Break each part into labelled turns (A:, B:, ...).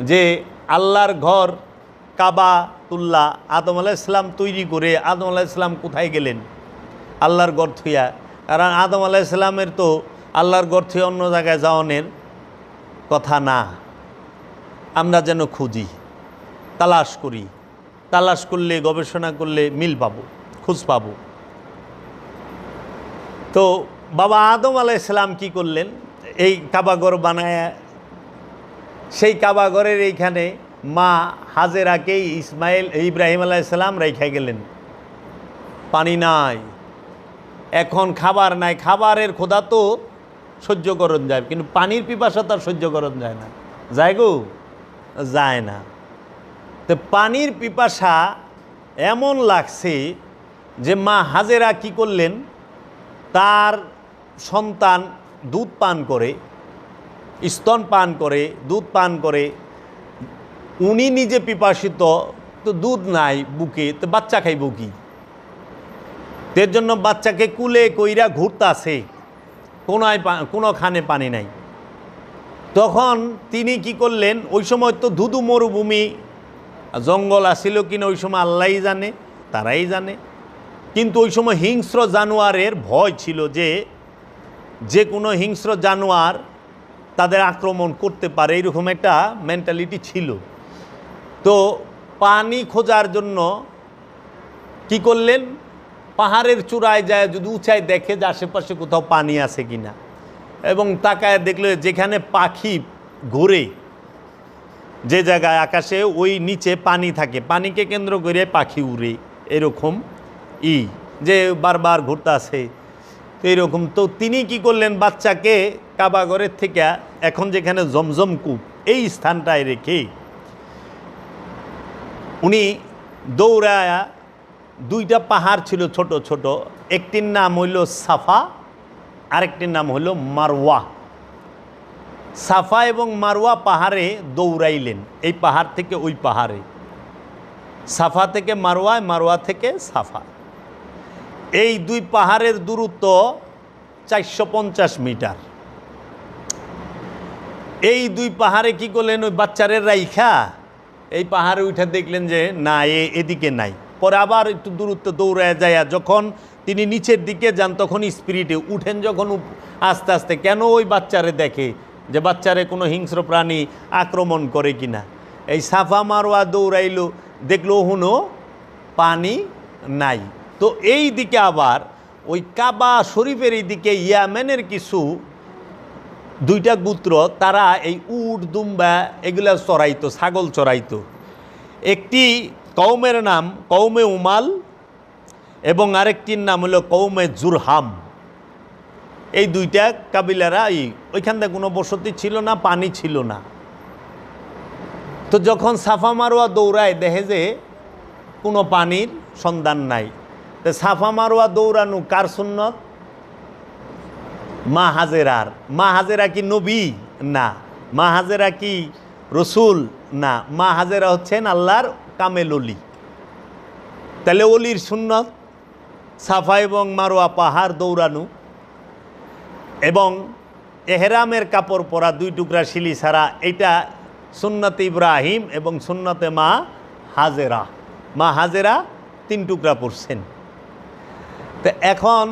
A: যে আল্লাহর ঘর কাবাতুল্লাহ আদম আলাইহিস সালাম তৈরি করে আদম আলাইহিস সালাম কোথায় গেলেন আল্লাহর ঘর থুইয়া? কারণ আদম আলাইহিস সালামের তো আল্লাহর ঘর থুইয়া অন্য জায়গায় যাওয়ানোর কথা না। আমরা যেন খুঁজি, তালাশ করি, তালাশ করলে গবেষণা করলে মিল পাবো, খোঁজ পাবো। তো বাবা আদম আলাইহিস সালাম কী করলেন? এই কাবাঘর বানায়, সেই কাবাঘরের এইখানে মা হাজেরাকেই ইব্রাহিম আলাইহিস সালাম রেখে গেলেন। পানি নাই, এখন খাবার নাই, খাবারের ক্ষুধা তো সহ্য করন যায়, কিন্তু পানির পিপাসা তার সহ্য করন যায় না। যায় গো? যায় না। তো পানির পিপাসা এমন লাগছে যে মা হাজেরা কি করলেন, তার সন্তান দুধ পান করে, স্তন পান করে, দুধ পান করে, উনি নিজে পিপাসিত, তো দুধ নাই বুকে, তো বাচ্চা খাইব কি? এর জন্য বাচ্চাকে কুলে কইরা ঘুরতাছে, কোনোখানে পানি নাই। তখন তিনি কি করলেন, ওই সময় তো ধুধু মরুভূমি, জঙ্গল আসিল কিনা ওই সময় আল্লাহই জানে, তারাই জানে। কিন্তু ওই সময় হিংস্র জানোয়ারের ভয় ছিল, যে কোনো হিংস্র জানোয়ার তাদের আক্রমণ করতে পারে, এরকম একটা মেন্টালিটি ছিল। তো পানি খোঁজার জন্য কি করলেন, পাহাড়ের চূড়ায় যায়, যদি উঁচায় দেখে যে আশেপাশে কোথাও পানি আছে কিনা, এবং তাকায় দেখলে যেখানে পাখি ঘুরে, যে জায়গায় আকাশে ওই নিচে পানি থাকে, পানিকে কেন্দ্র করে পাখি উড়ে, এরকম যে বারবার ঘুরতে আসে, তো এরকম। তো তিনি কি করলেন, বাচ্চাকে কাবাঘরের থেকে এখন যেখানে জমজম কূপ এই স্থানটায় রেখে উনি দৌড়ায়া, দুইটা পাহাড় ছিল ছোট ছোট, একটির নাম হইল সাফা, আরেকটির নাম হইল মারওয়া। সাফা এবং মারওয়া পাহাড়ে দৌড়াইলেন, এই পাহাড় থেকে ওই পাহাড়ে, সাফা থেকে মারওয়া, মারওয়া থেকে সাফা। এই দুই পাহাড়ের দূরত্ব 450 মিটার। এই দুই পাহাড়ে কি করলেন, ওই বাচ্চারের রাইখা এই পাহাড়ে উঠে দেখলেন যে না, এদিকে নাই। পরে আবার একটু দূরত্ব দৌড়ায় যায়, যখন তিনি নিচের দিকে যান তখন স্পিরিটে উঠেন, যখন আস্তে আস্তে, কেন ওই বাচ্চারে দেখে যে বাচ্চারে কোনো হিংস্র প্রাণী আক্রমণ করে কিনা। এই সাফা মারওয়া দৌড়াইল, দেখলো হুনো পানি নাই। তো এই দিকে আবার ওই কাবা শরীফের এই দিকে ইয়ামেনের কিছু দুইটা গোত্র, তারা এই উট দুম্বা এগুলা চড়াইতো, ছাগল চড়াইতো। একটি কওমের নাম কওমে উমাল এবং আরেকটির নাম হলো কওমে জুরহাম। এই দুইটা কাবিলারা ওইখান থেকে কোনো বসতি ছিল না, পানি ছিল না। তো যখন সাফা মারওয়া দৌড়ায়, দেখে যে কোনো পানির সন্ধান নাই। তো সাফা মারওয়া দৌড়ানো কার সুন্নত? মা হাজেরার। মা হাজেরা কি নবী? না। মা হাজেরা কি রসুল? না। মা হাজেরা হচ্ছেন আল্লাহর কামেল অলি। তাহলে অলির সুন্নত সাফা এবং মারওয়া পাহাড় দৌড়ানো, এবং এহরামের কাপড় পরা, দুই টুকরা শিলি ছাড়া, এটা সুন্নতে ইব্রাহিম এবং সুন্নতে মা হাজেরা। মা হাজেরা 3 টুকরা পরছেন। তো এখন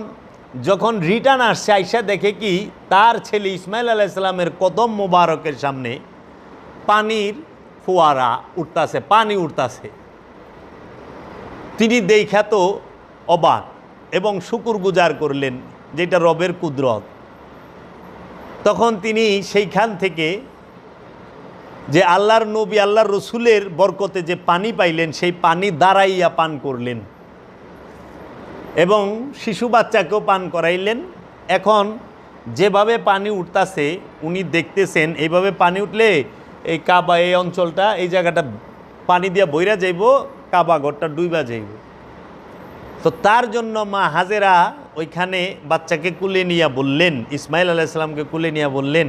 A: যখন রিটার্ন আসছে, আইসা দেখে কি তার ছেলে ইসমাইল আলাইহিস সালামের কদম মোবারকের সামনে পানির ফোয়ারা উঠতাছে, পানি উঠতাছে। তিনি দেখা তো অবাক এবং শুকরগুজার করলেন, যেটা রবের কুদরত। তখন তিনি সেইখান থেকে যে আল্লাহর নবী আল্লাহর রসুলের বরকতে যে পানি পাইলেন, সেই পানি দাঁড়াইয়া পান করলেন এবং শিশু বাচ্চাকেও পান করাইলেন। এখন যেভাবে পানি উঠতাছে উনি দেখতেছেন, এইভাবে পানি উঠলে এই কাবা, এই অঞ্চলটা, এই জায়গাটা পানি দিয়া বইরা যাইব, কাবা ঘরটা ডুইবা যাইব। তো তার জন্য মা হাজেরা ওইখানে বাচ্চাকে কুলে নিয়ে বললেন, ইসমাইল আলাইহিস সালামকে কুলে নিয়ে বললেন,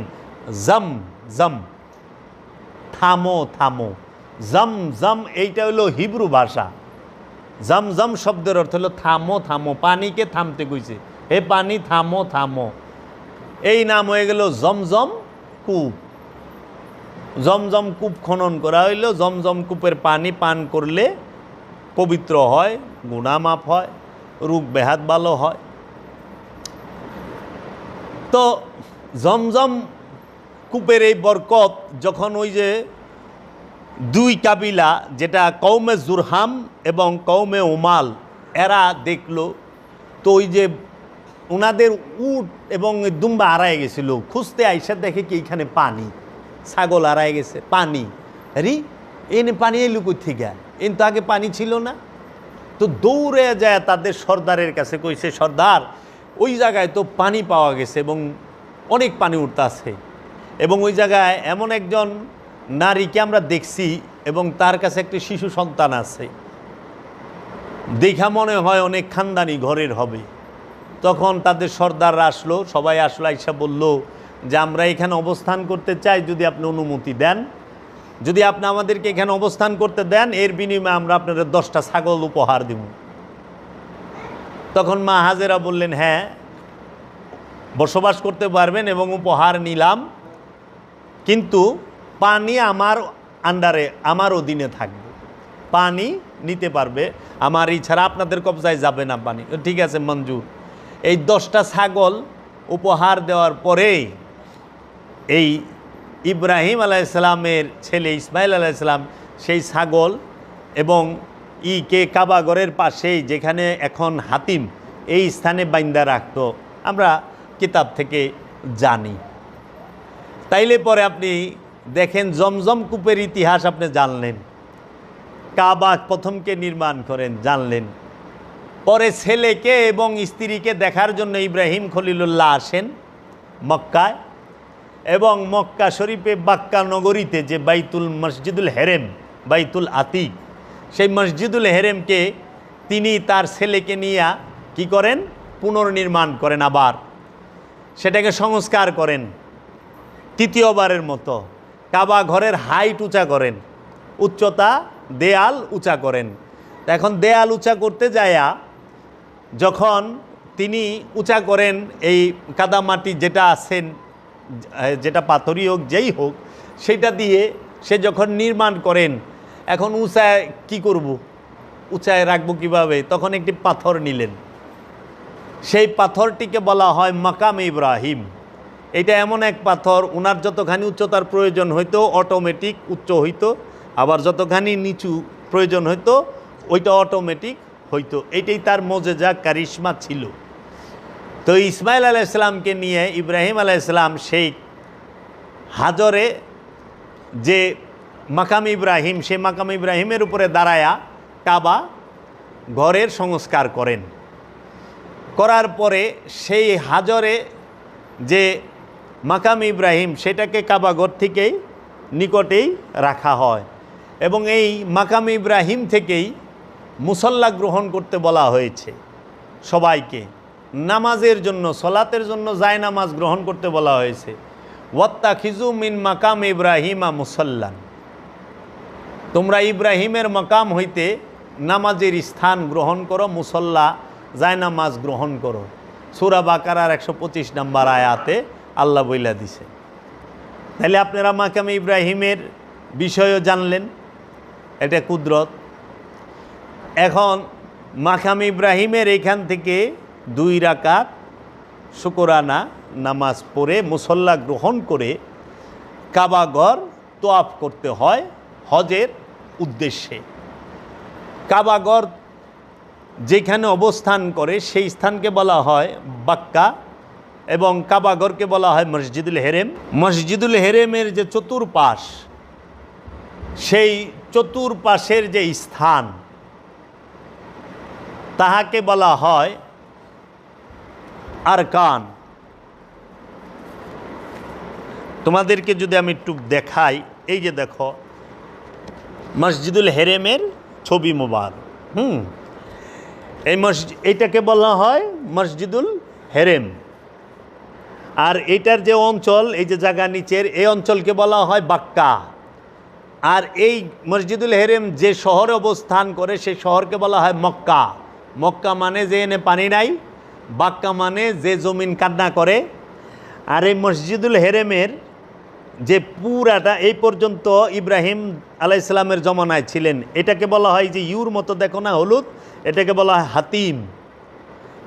A: জম জম, থামো থামো। জম জম এইটা হলো হিব্রু ভাষা। জম জম শব্দের অর্থ হলো থামো থামো, পানিকে থামতে কইছে, হে পানি থামো থামো। এই নাম হয়ে গেল জমজম কূপ। জমজম কূপ খনন করা হইল, জমজম কূপের পানি পান করলে পবিত্র হয়, গুনাহ মাফ হয়, রোগ ব্যাহাত ভালো হয়। তো জমজম কূপের এই বরকত যখন ওই যে দুই কাবিলা, যেটা কওমে জুরহাম এবং কওমে উমাল, এরা দেখলো, তো ওই যে ওনাদের উট এবং দুম্বা হারায় গেছিল, খুঁজতে আইসা দেখে কি এখানে পানি, ছাগল হারায় গেছে, পানি, আরে এনে পানি এলো কই থেকে, এন তো আগে পানি ছিল না। তো দৌড়ে যায় তাদের সর্দারের কাছে, কইছে সর্দার ওই জায়গায় তো পানি পাওয়া গেছে এবং অনেক পানি উঠতেছে, এবং ওই জায়গায় এমন একজন নারীকে আমরা দেখছি এবং তার কাছে একটি শিশু সন্তান আছে, দেখা মনে হয় অনেক খানদানি ঘরের হবে। তখন তাদের সর্দাররা আসলো, সবাই আসলো, আইসা বলল যে আমরা এখানে অবস্থান করতে চাই, যদি আপনি অনুমতি দেন, যদি আপনি আমাদেরকে এখানে অবস্থান করতে দেন, এর বিনিময়ে আমরা আপনাদের 10টা ছাগল উপহার দিব। তখন মা হাজেরা বললেন হ্যাঁ বসবাস করতে পারবেন এবং উপহার নিলাম, কিন্তু পানি আমার আন্ডারে, আমার অধীনে থাকবে, পানি নিতে পারবে, আমার ছাড়া আপনাদের কবজায় যাবে না পানি। ঠিক আছে, মঞ্জুর। এই 10টা ছাগল উপহার দেওয়ার পরে এই ইব্রাহিম আলাইসালামের ছেলে ইসমাইল আলাইসালাম সেই ছাগল এবং কাবাগরের পাশেই, যেখানে এখন হাতিম, এই স্থানে বাইন্দা রাখত, আমরা কিতাব থেকে জানি। তাইলে পরে আপনি দেখেন জমজম কূপের ইতিহাস আপনি জানলেন, কাবা প্রথমকে নির্মাণ করেন জানলেন, পরে ছেলেকে এবং স্ত্রীকে দেখার জন্য ইব্রাহিম খলিলুল্লাহ আসেন মক্কায়, এবং মক্কা শরীফে বাক্কা নগরীতে যে বাইতুল মসজিদুল হেরেম, বাইতুল আতিক, সেই মসজিদুল হেরেমকে তিনি তার ছেলেকে নিয়ে কি করেন, পুনর্নির্মাণ করেন, আবার সেটাকে সংস্কার করেন তৃতীয়বারের মতো। কাবা ঘরের হাইট উঁচা করেন, উচ্চতা, দেয়াল উঁচা করেন। এখন দেয়াল উঁচা করতে যায়া যখন তিনি উঁচা করেন, এই কাদামাটি যেটা আছেন, যেটা পাথরই হোক যেই হোক, সেটা দিয়ে সে যখন নির্মাণ করেন, এখন উঁচায় কি করব, উঁচায় রাখবো কিভাবে, তখন একটি পাথর নিলেন, সেই পাথরটিকে বলা হয় মাকাম ইব্রাহিম। এটা এমন এক পাথর, ওনার যতখানি উচ্চতার প্রয়োজন হইতো অটোমেটিক উচ্চ হইতো, আবার যতখানি নিচু প্রয়োজন হইতো ওইটা অটোমেটিক হইতো। এটাই তার মোজেজা, কারিশমা ছিল। তো ইসমাইল আলাইসালামকে নিয়ে ইব্রাহিম আলাইসালাম সেই হাজরে যে মাকাম ইব্রাহিম, সেই মাকাম ইব্রাহিমের উপরে দাঁড়ায়া কাবা ঘরের সংস্কার করেন। করার পরে সেই হাজরে যে মাকাম ইব্রাহিম, সেটাকে কাবাঘর থেকেই নিকটেই রাখা হয়, এবং এই মাকাম ইব্রাহিম থেকেই মুসল্লা গ্রহণ করতে বলা হয়েছে সবাইকে, নামাজের জন্য, সলাতের জন্য জায়নামাজ গ্রহণ করতে বলা হয়েছে। ওয়াত্তাখিজু মিন মাকাম ইব্রাহিমা মুসল্লান, তোমরা ইব্রাহিমের মাকাম হইতে নামাজের স্থান গ্রহণ করো, মুসল্লা জায়নামাজ গ্রহণ করো। সূরা বাকারার 125 নম্বর আয়াতে আল্লাহ বইলা দিছে। তাহলে আপনারা মাকাম ইব্রাহিমের বিষয়ও জানলেন, এটা কুদরত। এখন মাকাম ইব্রাহিমের এখান থেকে 2 রাকাত শুকরানা নামাজ পড়ে মুসল্লা গ্রহণ করে কাবাঘর তোয়াফ করতে হয় হজের উদ্দেশ্যে। কাবাঘর যেখানে অবস্থান করে সেই স্থানকে বলা হয় বাক্কা, এবং কাবাঘরকে বলা হয় মসজিদুল হেরেম। মসজিদুল হেরেমের যে চতুর্পাশ, সেই চতুর্পাশের যে স্থান, তাহাকে বলা হয় আরকান। তোমাদেরকে যদি আমি একটু দেখাই, এই যে দেখো মসজিদুল হেরেমের ছবি মোবারক, এই এইটাকে বলা হয় মসজিদুল হেরেম। আর এটার যে অঞ্চল, এই যে জায়গা নিচের, এই অঞ্চলকে বলা হয় বাক্কা। আর এই মসজিদুল হেরেম যে শহরে অবস্থান করে সেই শহরকে বলা হয় মক্কা। মক্কা মানে যে এনে পানি নাই, বাক্কা মানে যে জমিন কান্না করে। আর এই মসজিদুল হেরেমের যে পুরাটা এই পর্যন্ত ইব্রাহিম আলাইহিসসালামের জমানায় ছিলেন, এটাকে বলা হয় যে ইউর মতো দেখো না হলুদ, এটাকে বলা হয় হাতিম।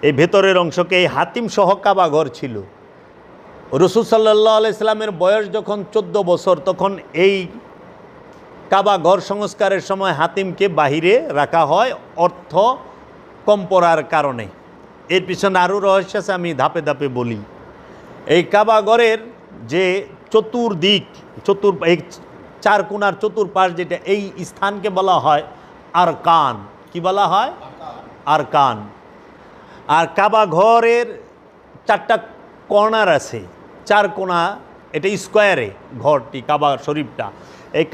A: এই ভেতরের অংশকে এই হাতিম সহ কাবা ঘর ছিল। রাসূল সাল্লাল্লাহু আলাইহি সাল্লামের বয়স যখন 14 বছর, তখন এই কাবা ঘর সংস্কারের সময় হাতিমকে বাহিরে রাখা হয় অর্থ কম পড়ার কারণে। এর পিছনে আরও রহস্য আছে, আমি ধাপে ধাপে বলি। এই কাবা ঘরের যে চতুর্দিক এই চার কোণার চতুর্পাশ, যেটা এই স্থানকে বলা হয় আরকান। কি বলা হয়? আরকান। আর কাবা ঘরের 4টা কর্নার আছে, 4 কোণা, এটা স্কোয়ারে ঘরটি, কাবা শরীফটা। এই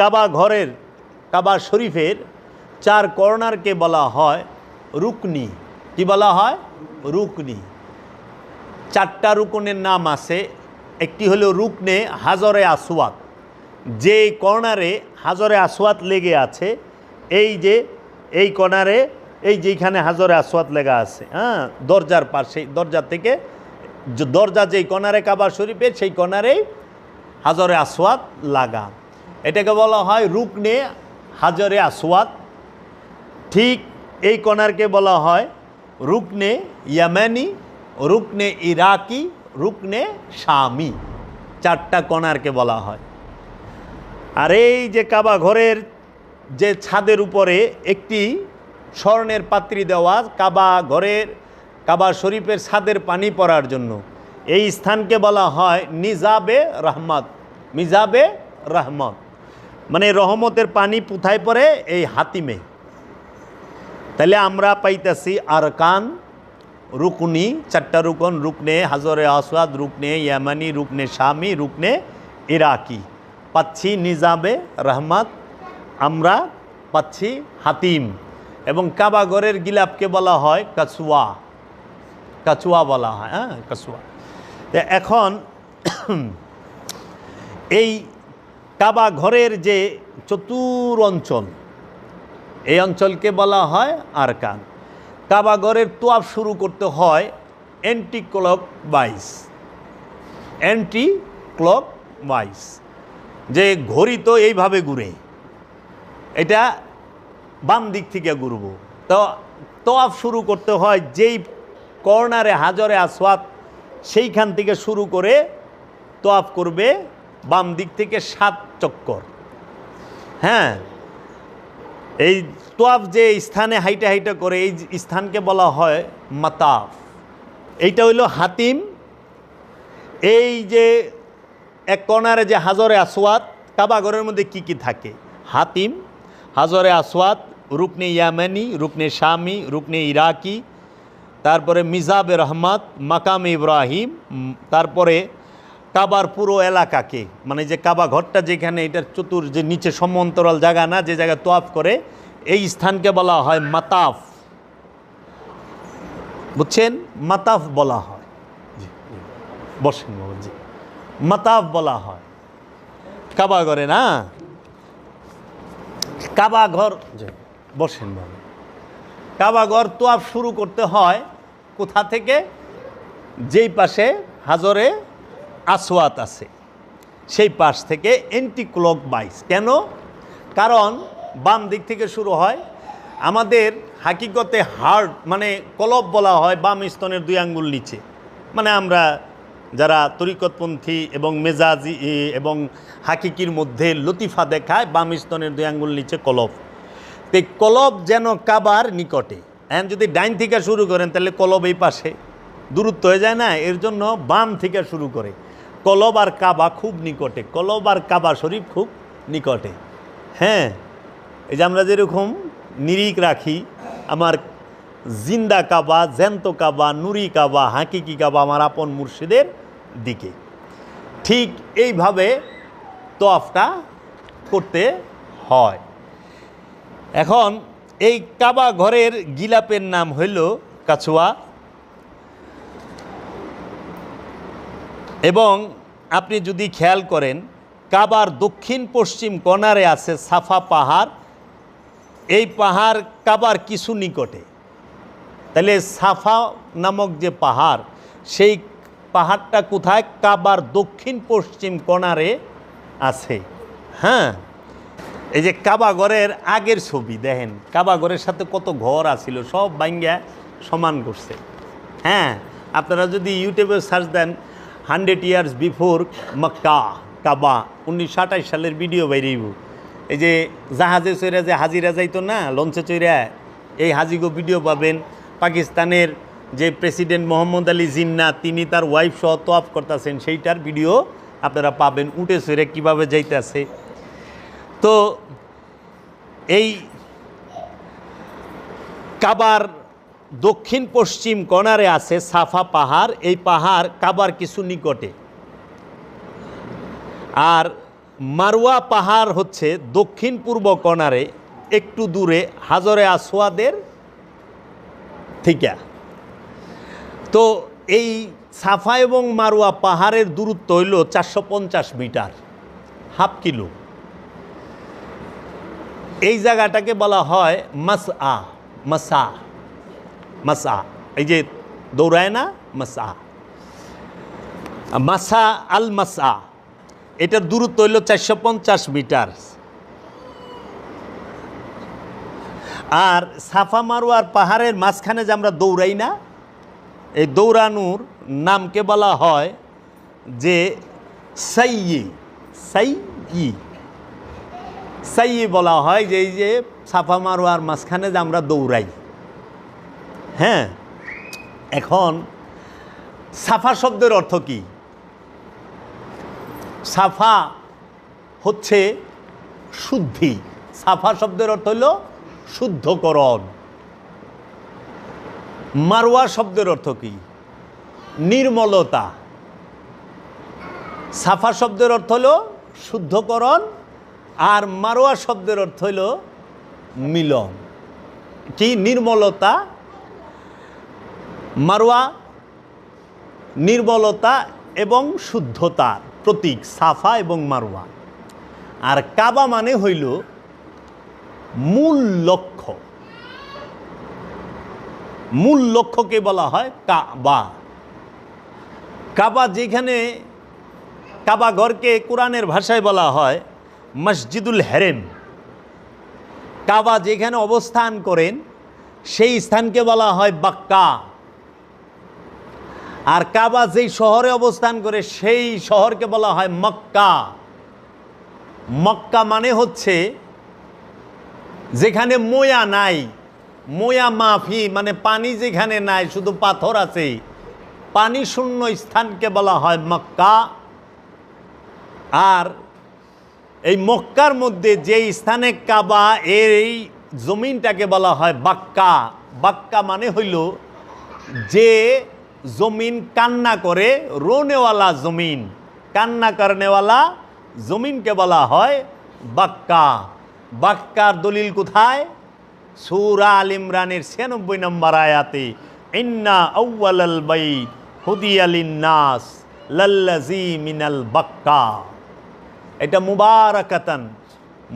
A: কাবা শরীফের 4 কর্নারকে বলা হয় রুকনি। কি বলা হয়? রুকনি। 4টা রুকনের নাম আছে। একটি হলো রুকনে হাজরে আসওয়াদ, যে কর্নারে হাজরে আসওয়াদ লেগে আছে। এই যে এই কর্নারে, এই যেখানে হাজরে আসওয়াদ লেগা আছে, হ্যাঁ, দরজার পাশে, দরজা থেকে দরজা যেই কর্নারে কাবা শরীফের, সেই কর্নারেই হাজরে আসওয়াদ লাগা। এটাকে বলা হয় রুকনে হাজরে আসওয়াদ। ঠিক এই কর্নারকে বলা হয় রুকনে ইয়ামানি, রুকনে ইরাকি, রুকনে শামি। 4টা কর্নারকে বলা হয়। আর এই যে কাবা ঘরের যে ছাদের উপরে একটি স্বর্ণের পাত্রী দেওয়া, কাবা শরীফের ছাদের পানি পড়ার জন্য, এই স্থানকে বলা হয় নিজাবে রহমত। মিজাবে রহমত মানে রহমতের পানি কোথায় পড়ে? এই হাতিমে। তাহলে আমরা পাইতেছি আরকান, রুকনি, 4টা রুকন, রুকনে হাজরে আসওয়াদ, রুকনে ইয়ামানি, রুকনে শামি, রুকনে ইরাকি। পাচ্ছি নিজাবে রহমত, আমরা পাচ্ছি হাতিম। এবং কাবা ঘরের গিলাপকে বলা হয় কাছুয়া। কাছুয়া বলা হয়, হ্যাঁ, কাছুয়া। এখন এই কাবা ঘরের যে চতুর অঞ্চল, এই অঞ্চলকে বলা হয় আরকান। কাবা ঘরের তোয়াফ শুরু করতে হয় অ্যান্টি ক্লক ওয়াইজ, যে ঘড়ি তো এইভাবে ঘুরে, এটা বাম দিক থেকে ঘুরব। তো তোয়াফ শুরু করতে হয় যেই কর্নারে হাজরে আসওয়াদ, সেইখান থেকে শুরু করে তোয়াফ করবে বাম দিক থেকে 7 চক্কর। হ্যাঁ, এই তোয়াফ যে স্থানে হাইটা হাইটা করে, এই স্থানকে বলা হয় মাতাফ। এইটা হইল হাতিম। এই যে এক কর্নারে যে হাজরে আসওয়াদ, কাবা ঘরের মধ্যে কি কি থাকে? হাতিম, হাজরে আসওয়াদ, রুকনে ইয়ামানি, রুকনে শামি, রুকনে ইরাকি, তারপরে মিজাবে রহমত, মাকাম ইব্রাহিম, তারপরে কাবার পুরো এলাকাকে, মানে যে কাবা ঘরটা যেখানে, এটার যে নিচে সমান্তরাল জায়গা না, যে জায়গায় তোয়াফ করে, এই স্থানকে বলা হয় মাতাফ। বুঝছেন? মাতাফ বলা হয়। বসেন বাবুজি, মাতাফ বলা হয় কাবা ঘরে না। কাবা ঘর, বসেন বাবু, কাবা ঘর তোয়াফ শুরু করতে হয় কোথা থেকে? যেই পাশে হাজরে আসওয়াদ আছে, সেই পাশ থেকে অ্যান্টি ক্লক ওয়াইজ। কেন? কারণ বাম দিক থেকে শুরু হয়। আমাদের হাকিকতে হার্ট মানে কলব বলা হয় বাম স্তনের 2 আঙ্গুল নিচে। মানে আমরা যারা তরিকতপন্থী এবং মেজাজি এবং হাকিকির মধ্যে লতিফা দেখায়, বাম স্তনের 2 আঙ্গুল নিচে কলব। তো এই কলব যেন কাবার নিকটে। এখন যদি ডাইন থেকে শুরু করেন, তাহলে কলব এই পাশে, দূরত্ব হয়ে যায় না? এর জন্য বাম থেকে শুরু করে। কলব আর কাবা খুব নিকটে, কলব আর কাবা শরীফ খুব নিকটে। হ্যাঁ, এই যে আমরা যেরকম নিরিখ রাখি, আমার জিন্দা কাবা, জ্যান্ত কাবা, নুরি কাবা, হাকিকি কাবা আমার আপন মুর্শিদের দিকে, ঠিক এইভাবে তোয়াফটা করতে হয়। এখন এই কাবা ঘরের গিলাপের নাম হইল কাছুয়া। এবং আপনি যদি খেয়াল করেন, কাবার দক্ষিণ পশ্চিম কর্নারে আছে সাফা পাহাড়। এই পাহাড় কাবার কিছু নিকটে। তাহলে সাফা নামক যে পাহাড়, সেই পাহাড়টা কোথায়? কাবার দক্ষিণ পশ্চিম কর্নারে আছে। হ্যাঁ, এই যে কাবাগরের আগের ছবি দেখেন, কাবাগরের সাথে কত ঘর আছিল, সব ভাঙ্গা সমান করছে। হ্যাঁ, আপনারা যদি ইউটিউবে সার্চ দেন 100 ইয়ার্স বিফোর মক্কা কাবা, 1928 সালের ভিডিও বাইরেইব। এই যে জাহাজে চৈরা যে হাজিরা যাইতো না, লঞ্চে চৈরা, এই হাজিগো ভিডিও পাবেন। পাকিস্তানের যে প্রেসিডেন্ট মোহাম্মদ আলী জিন্না, তিনি তার ওয়াইফ সহ তোয়াফ করতেছেন, সেইটার ভিডিও আপনারা পাবেন, উঠে চৈরা কীভাবে যাইতেছে। তো এই কাবার দক্ষিণ পশ্চিম কর্নারে আছে সাফা পাহাড়। এই পাহাড় কাবার কিছু নিকটে, আর মারওয়া পাহাড় হচ্ছে দক্ষিণ পূর্ব কর্নারে একটু দূরে হাজরে আসওয়াদের থেকে। তো এই সাফা এবং মারওয়া পাহাড়ের দূরত্ব হইল 450 মিটার, হাফ কিলো। এই জায়গাটাকে বলা হয় মাসআ, মাসা, মাসা, এই যে দৌড়ায় না, মাসা, মাসা আল মাসা। এটার দূরত্ব হইল 450 মিটার। আর সাফা মারওয়ার পাহাড়ের মাঝখানে যে আমরা দৌড়াই না, এই দৌড়ানোর নামকে বলা হয় যে সাইয়ি, সাইয়ি, সাইয়ি বলা হয় যে এই যে সাফা মারওয়ার মাঝখানে যে আমরা দৌড়াই। হ্যাঁ, এখন সাফা শব্দের অর্থ কি? সাফা হচ্ছে শুদ্ধি। সাফা শব্দের অর্থ হইল শুদ্ধকরণ। মারওয়া শব্দের অর্থ কি? নির্মলতা। সাফা শব্দের অর্থ হইল শুদ্ধকরণ, আর মারওয়া শব্দের অর্থ হইল মিলন। কি? নির্মলতা। মারওয়া নির্মলতা এবং শুদ্ধতার প্রতীক, সাফা এবং মারওয়া। আর কাবা মানে হইল মূল লক্ষ্য। মূল লক্ষ্যকে বলা হয় কাবা। কাবা যেখানে, কাবা ঘরকে কোরআনের ভাষায় বলা হয় মসজিদুল হেরেম। কাবা যেখানে অবস্থান করেন সেই স্থানকে বলা হয় বাক্কা। আর কাবা যেই শহরে অবস্থান করে সেই শহরকে বলা হয় মক্কা। মক্কা মানে হচ্ছে যেখানে মোয়া নাই, মোয়া মাফি, মানে পানি যেখানে নাই, শুধু পাথর আছে, পানি শূন্য স্থানকে বলা হয় মক্কা। আর এই মক্কার মধ্যে যে স্থানে কাবা, এই জমিনটাকে বলা হয় বাক্কা। বাক্কা মানে হইল যে জমিন কান্না করে, রোনেওয়ালা জমিন, কান্না করনেওয়ালা জমিনকে বলা হয় বাক্কা। বাক্কার দলিল কোথায়? সূরা আল ইমরানের 96 নম্বর আয়াতে, ইন্না আউয়ালাল বাইত হুদিয়া লিন্নাস লাল্লাযী মিনাল বাক্কা। এটা মুবারাকাতান,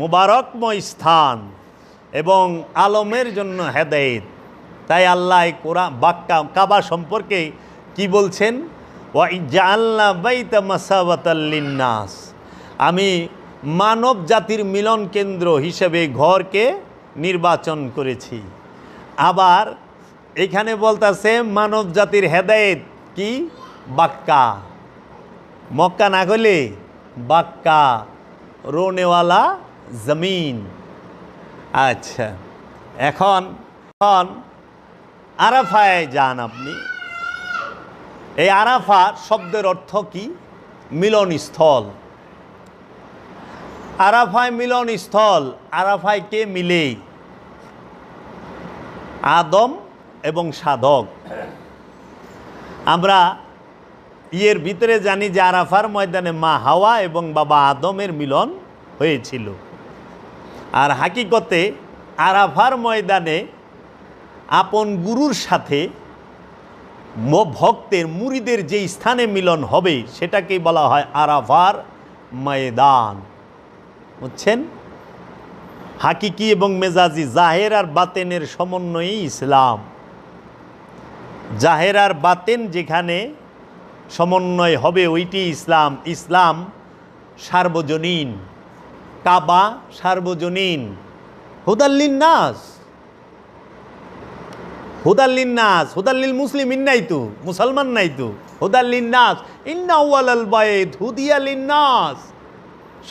A: মুবারকময় স্থান এবং আলমের জন্য হেদায়েত। তাই আল্লাহ কোরআন বাক্কা কাবা সম্পর্কে কি বলছেন? ওয়া জাআলনা বাইতা মাসাবাতাল লিন্নাস, আমি মানব জাতির মিলন কেন্দ্র হিসেবে ঘরকে নির্বাচন করেছি। আবার এখানে বলতেছে মানব জাতির হেদায়েত কি? বাক্কা। মক্কা না হলে বাক্কা, রোনেওয়ালা জমিন। আচ্ছা, এখন আরাফায় যান আপনি। এই আরাফা শব্দের অর্থ কি? মিলনস্থল। আরাফায় মিলনস্থল। আরাফায় কে মিলে? আদম এবং সাধক। আমরা ইয়ের ভিতরে জানি যে আরাফার ময়দানে মা হাওয়া এবং বাবা আদমের মিলন হয়েছিল। আর হাকিকতে আরাফার ময়দানে আপন গুরুর সাথে ভক্তের, মুরিদের যে স্থানে মিলন হবে সেটাকেই বলা হয় আরাফার ময়দান। বুঝছেন? হাকিকি এবং মেজাজি, জাহের আর বাতেনের সমন্বয়ই ইসলাম। জাহের আর বাতেন যেখানে সমন্বয় হবে ওইটি ইসলাম। ইসলাম সার্বজনীন, কাবা সার্বজনীন, হুদাল্লিন নাস, হুদাল্লিন নাস, হুদাল্লিল মুসলিমিন নাই তো, মুসলমান নাই তো, হুদাল্লিন নাস, ইন্না আউয়ালাল বাইত হুদিয়া লিন্নাস।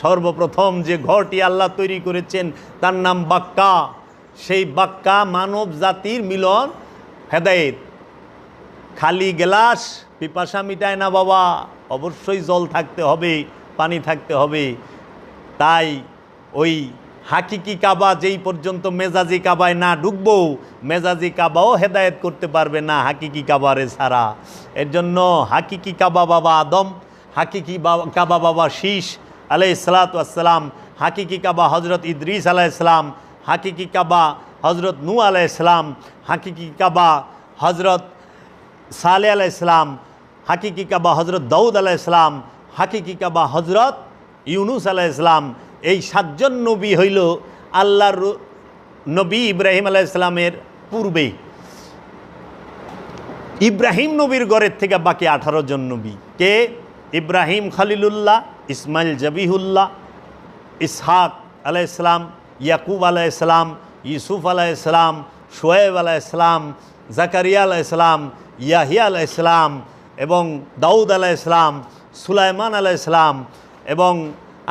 A: সর্বপ্রথম যে ঘরটি আল্লাহ তৈরি করেছেন তার নাম বাক্কা। সেই বাক্কা মানব জাতির মিলন, হেদায়েত। খালি গ্লাস পিপাসা মিটায় না বাবা, অবশ্যই জল থাকতে হবে, পানি থাকতে হবে। তাই ওই হাকিকি কাবা যেই পর্যন্ত মেজাজি কাবায় না ঢুকবো, মেজাজি কাবাও হেদায়েত করতে পারবে না হাকিকি কাবারে ছাড়া। এর জন্য হাকিকি কাবা বাবা আদম, হাকিকি কাবা বাবা শীষ আলাইহিসসালাতু ওয়াসসালাম, হাকিকি কাবা হজরত ইদ্রিস আলাইহিসসালাম, হাকিকি কাবা হজরত নূহ আলাইহিসসালাম, হাকিকি কাবা হজরত সালেহ আলাইহিসসালাম, হাকিকি কাবা হজরত দাউদ আলাইহিসসালাম, হাকিকি কাবা হজরত ইউনুস আলাইহিসসালাম। এই 7 জন নবী হইল আল্লাহর নবী ইব্রাহিম আলাইহিসসালামের পূর্বে। ইব্রাহিম নবীর ঘরের থেকে বাকি 18 জন নবী কে? ইব্রাহিম খলিলুল্লাহ, ইসমাইল জবিহুল্লাহ, ইসহাক আলাইহিসসালাম, ইয়াকুব আলাইহিসসালাম, ইউসুফ আলাইহিসসালাম, শোয়েব আলাইহিসসালাম, জাকারিয়া আলাইহিসসালাম, ইয়াহিয়া আলাইহিসসালাম এবং দাউদ আলাইহিসসালাম, সুলাইমান আলাইহিসসালাম। এবং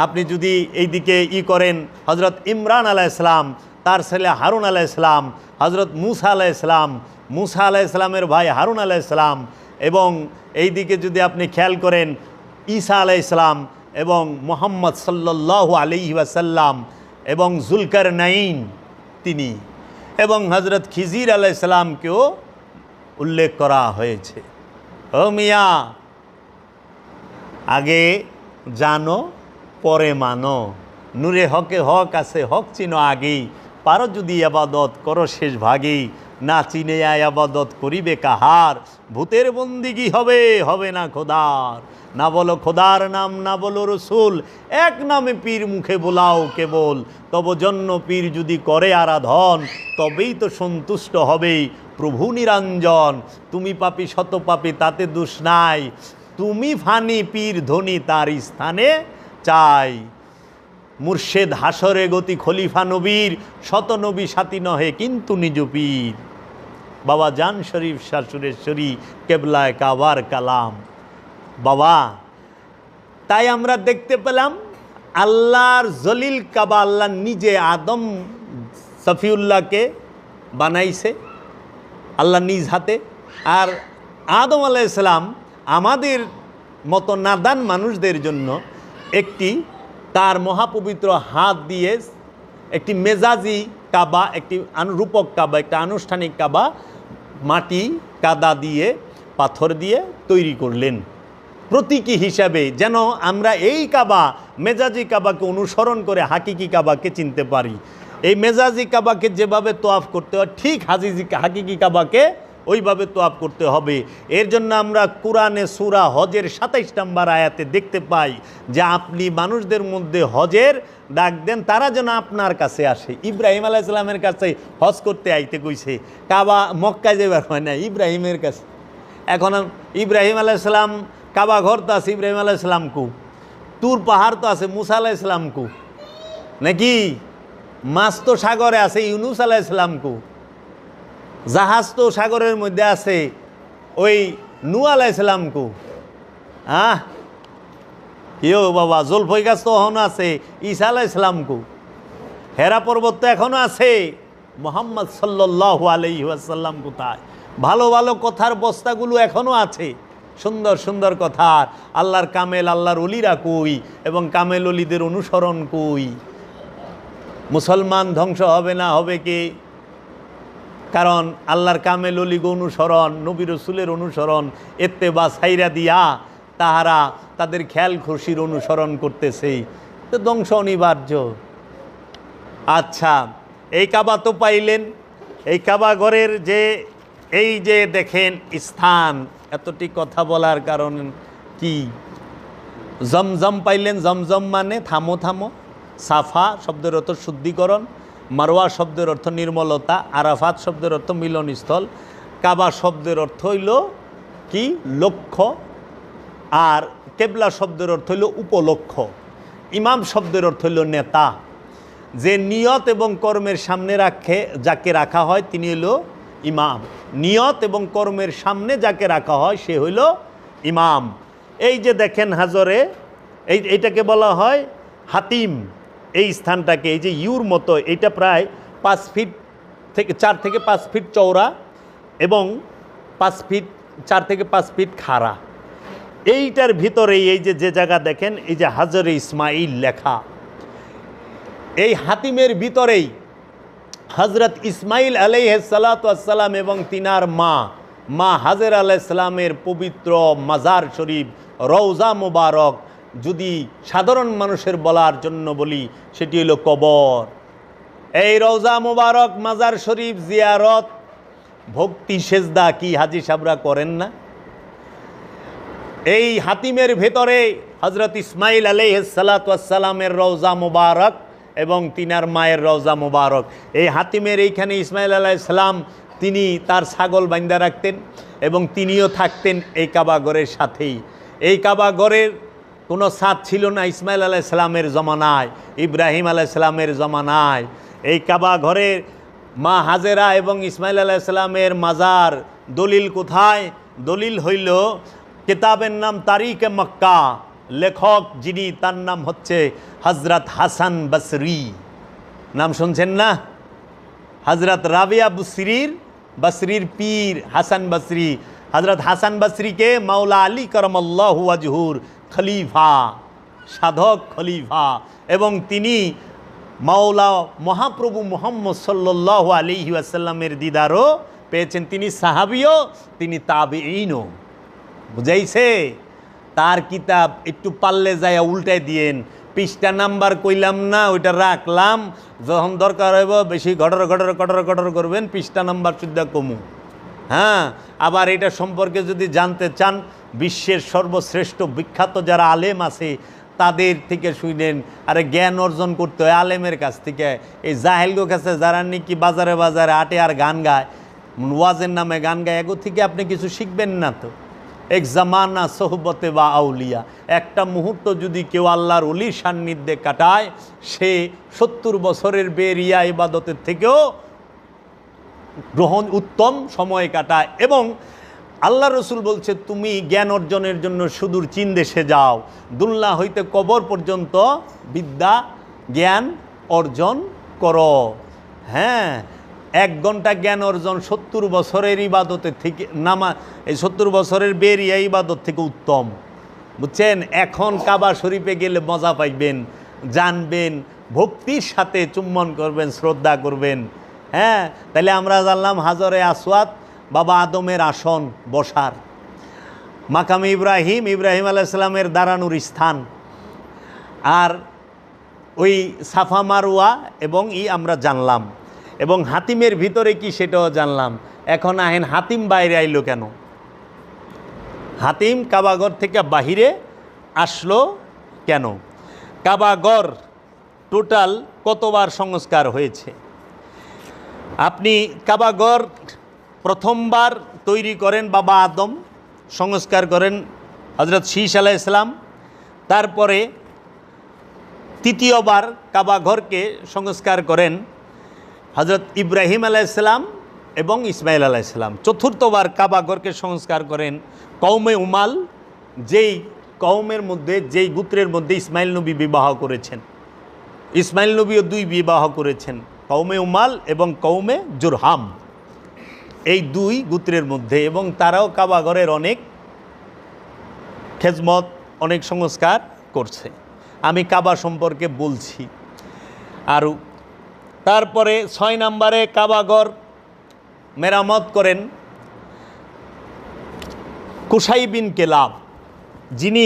A: আপনি যদি এইদিকে করেন হজরত ইমরান আলাইহিসসালাম, তার ছেলে হারুন আলাইহিসসালাম, হজরত মুসা আলাইহিসসালাম, মুসা আলাইহিসসালামের ভাই হারুন আলাইহিসসালাম। এবং এইদিকে যদি আপনি খেয়াল করেন ঈসা আলাইহিসসালাম এবং মুহাম্মদ সাল্লাল্লাহু আলাইহি ওয়াসাল্লাম এবং যুলকারনাইন তিনি, এবং হজরত খিজির আলাইহিসসালামকেও উল্লেখ করা হয়েছে। ও মিয়া, আগে জানো পরে মানো, নূরে হকে হক আছে, হক চিনো আগেই, পারো যদি আবাদত করো শেষ ভাগেই, না চিনে আবাদত করিবে কাহার, ভূতের বন্দিগি হবে, হবে না খোদার। না বলো খোদার নাম, না বলো রসুল, এক নামে পীর মুখে বোলাও কেবল, তব জন্য পীর যদি করে আরাধন, তবেই তো সন্তুষ্ট হবেই প্রভু নিরঞ্জন। তুমি পাপী শত পাপী তাতে দোষ নাই, তুমি ফানি পীর ধনী তার স্থানে চাই। মুর্শেদ হাসরে গতি খলিফা নবীর, শত নবী সাথী নহে কিন্তু নিজ পীর। বাবা জান শরীফ শাশুরেশ্বরী কেবলায় কাবার কালাম। বাবা, তাই আমরা দেখতে পেলাম আল্লাহর জলিল কাবা আল্লাহ নিজে আদম সফিউল্লাহকে বানাইছে আল্লাহ নিজ হাতে। আর আদম আলাইহিসসালাম আমাদের মতো নাদান মানুষদের জন্য একটি তার মহাপবিত্র হাত দিয়ে একটি মেজাজি কাবা, একটি রূপক কাবা, একটা আনুষ্ঠানিক কাবা মাটি কাদা দিয়ে পাথর দিয়ে তৈরি করলেন প্রতীকী হিসাবে, যেন আমরা এই কাবা মেজাজি কাবাকে অনুসরণ করে হাকিকি কাবাকে চিনতে পারি। এই মেজাজি কাবাকে যেভাবে তোয়াফ করতে হয়, ঠিক হাকিকি কাবাকে ওইভাবে তোয়াফ করতে হবে। এর জন্য আমরা কুরআনে সূরা হজের 27 নম্বর আয়াতে দেখতে পাই যে আপনি মানুষদের মধ্যে হজের ডাক দেন, তারা যেন আপনার কাছে আসে। ইব্রাহিম আলাইহিস সালামের কাছে হজ করতে আইতে কইছে, কাবা মক্কায় যাবার হয় না, ইব্রাহিমের কাছে। এখন ইব্রাহিম আলাইহিস সালাম, কাবা ঘর তো আছে ইব্রাহিম আলাইহিস সালাম কু, তুর পাহাড় তো আছে মুসা আলাইহিস সালাম কু, নাকি মাছ তো সাগরে আছে ইউনুস আলাইহিস সালাম কু, জাহাজ তো সাগরের মধ্যে আছে ওই নূহ আলাইহিস সালাম কু। কেউ বাবা জলফই গাছ তো এখনও আছে ঈসা আলাইহিস সালাম কু, হেরা পর্বত তো এখনও আছে মুহাম্মদ সাল্লাল্লাহু আলাইহি ওয়াসাল্লাম কোথায়। ভালো ভালো কথার বস্তাগুলো এখনও আছে, সুন্দর সুন্দর কথা। আল্লাহর কামেল, আল্লাহর অলিরা কই এবং কামেল অলিদের অনুসরণ কই। মুসলমান ধ্বংস হবে না, হবে কি? কারণ আল্লাহর কামেল অলিগ অনুসরণ, নবী রসুলের অনুসরণ, ইত্তেবা ছাইরা দিয়া তাহারা তাদের খেয়াল খুশির অনুসরণ করতেছে, তো ধ্বংস অনিবার্য। আচ্ছা, এই কাবা তো পাইলেন। এই কাবা ঘরের যে এই যে দেখেন স্থান, এতটি কথা বলার কারণ কি? জমজম পাইলেন, জমজম মানে থামো থামো। সাফা শব্দের অর্থ শুদ্ধিকরণ, মারওয়া শব্দের অর্থ নির্মলতা, আরাফাত শব্দের অর্থ মিলনস্থল, কাবা শব্দের অর্থ হইল কি? লক্ষ্য, আর কেবলা শব্দের অর্থ হইল উপলক্ষ্য। ইমাম শব্দের অর্থ হইল নেতা। যে নিয়ত এবং কর্মের সামনে যাকে রাখা হয় তিনি হইল ইমাম। নিয়ত এবং কর্মের সামনে যাকে রাখা হয় সে হইল ইমাম। এই যে দেখেন হাজরে, এইটাকে বলা হয় হাতিম। এই স্থানটাকে, এই যে ইউর মতো, এইটা প্রায় 4 থেকে 5 ফিট চওড়া এবং 4 থেকে 5 ফিট খাড়া। এইটার ভিতরে এই যে জায়গা দেখেন, এই যে হাজরে ইসমাইল লেখা, এই হাতিমের ভিতরেই হজরত ইসমাইল আলাইহিসসালাম এবং তিনার মা হাজের আলাইহিসসালামের পবিত্র মাজার শরীফ, রওজা মুবারক, যদি সাধারণ মানুষের বলার জন্য বলি সেটি হলো কবর। এই রওজা মুবারক, মাজার শরীফ জিয়ারত, ভক্তি সেজদা কি হাজি সাহেবরা করেন না? এই হাতিমের ভেতরে হজরত ইসমাইল আলাইহিসসালামের রওজা মুবারক এবং তিনার মায়ের রওজা মুবারক। এই হাতিমের এইখানে ইসমাইল আলাইহিসসালাম তিনি তার ছাগল বান্ধা রাখতেন এবং তিনিও থাকতেন এই কাবাগরের সাথেই। এই কাবাগরের কোনো ছাদ ছিল না ইসমাইল আলাইহিসসালামের জমানায়, ইব্রাহিম আলাইহিসসালামের জমানায়। এই কাবাঘরের মা হাজেরা এবং ইসমাইল আলাইহিসসালামের মাজার। দলিল কোথায়? দলিল হইল কিতাবের নাম তারিখে মক্কা, লেখক যিনি তার নাম হচ্ছে হজরত হাসান বসরি। নাম শুনছেন না? হজরত রাবিয়া বসরির পীর হাসান বসরি। হজরত হাসান বসরিকে মাওলা আলী করমল্লাহু ওয়াজহুর খলিফা, সাধক খলিফা, এবং তিনি মাওলা মহাপ্রভু মুহাম্মদ সাল্লাল্লাহু আলাইহি ওয়াসাল্লামের দিদারও পেয়েছেন। তিনি সাহাবিও, তিনি তাবেঈনও। বুঝাইছে? তার কিতাব একটু পারলে যায় উল্টাই দিয়েন, পৃষ্ঠা নাম্বার কইলাম না, ওইটা রাখলাম, যখন দরকার হইব বেশি ঘটর করবেন, পৃষ্ঠা নাম্বার শুদ্ধ কমু। হ্যাঁ, আবার এটা সম্পর্কে যদি জানতে চান, বিশ্বের সর্বশ্রেষ্ঠ বিখ্যাত যারা আলেম আছে তাদের থেকে শুনেন। আরে জ্ঞান অর্জন করতে হয় আলেমের কাছ থেকে। এই জাহেলগো কাছে যারা নাকি বাজারে আটে আর গান গায়, ওয়াজের নামে গান গায়, এগো থেকে আপনি কিছু শিখবেন না। তো এক জামানা সোহবতে বা আউলিয়া, একটা মুহূর্ত যদি কেউ আল্লাহর ওলির সান্নিধ্যে কাটায়, সে 70 বছরের বেরিয়া ইবাদতের থেকেও উত্তম সময় কাটায়। এবং আল্লাহ রসুল বলছে, তুমি জ্ঞান অর্জনের জন্য সুদূর চীন দেশে যাও, দুল্লা হইতে কবর পর্যন্ত বিদ্যা জ্ঞান অর্জন করো। হ্যাঁ, 1 ঘন্টা জ্ঞান অর্জন 70 বছরের ইবাদতের থেকে এই 70 বছরের বেরিয়া ইবাদত থেকে উত্তম। বুঝছেন? এখন কাবা শরীফে গেলে মজা পাইবেন, জানবেন, ভক্তির সাথে চুম্বন করবেন, শ্রদ্ধা করবেন। হ্যাঁ, তাহলে আমরা জানলাম হাজরে আসওয়াদ বাবা আদমের আসন বসার, মাকামে ইব্রাহিম আলাইহিসসালামের দাঁড়ানোর স্থান, আর ওই সাফা মারওয়া এবং আমরা জানলাম, এবং হাতিমের ভিতরে কি সেটাও জানলাম। এখন আহেন হাতিম বাইরে আইলো কেন? হাতিম কাবাগর থেকে বাহিরে আসলো কেন? কাবাগর টোটাল কতবার সংস্কার হয়েছে? আপনি কাবাগর প্রথমবার তৈরি করেন বাবা আদম, সংস্কার করেন হজরত শীশ আলাইহিসসালাম। তারপরে তৃতীয়বার কাবাঘরকে সংস্কার করেন হজরত ইব্রাহিম আলাইহিসসালাম এবং ইসমাইল আলাইহিসসালাম। চতুর্থবার কাবাঘরকে সংস্কার করেন কওমে উমাল, যেই কওমের মধ্যে, যেই গোত্রের মধ্যে ইসমাইল নবী বিবাহ করেছেন। ইসমাইল নবীও 2 বিবাহ করেছেন, কওমে উমাল এবং কওমে জুরহাম, এই 2 গোত্রের মধ্যে। এবং তারাও কাবাঘরের অনেক খেজমত, অনেক সংস্কার করছে। আমি কাবা সম্পর্কে বলছি আরও। তারপরে 6 নম্বরে কাবাঘর মেরামত করেন কুসাই বিন কেলাব, যিনি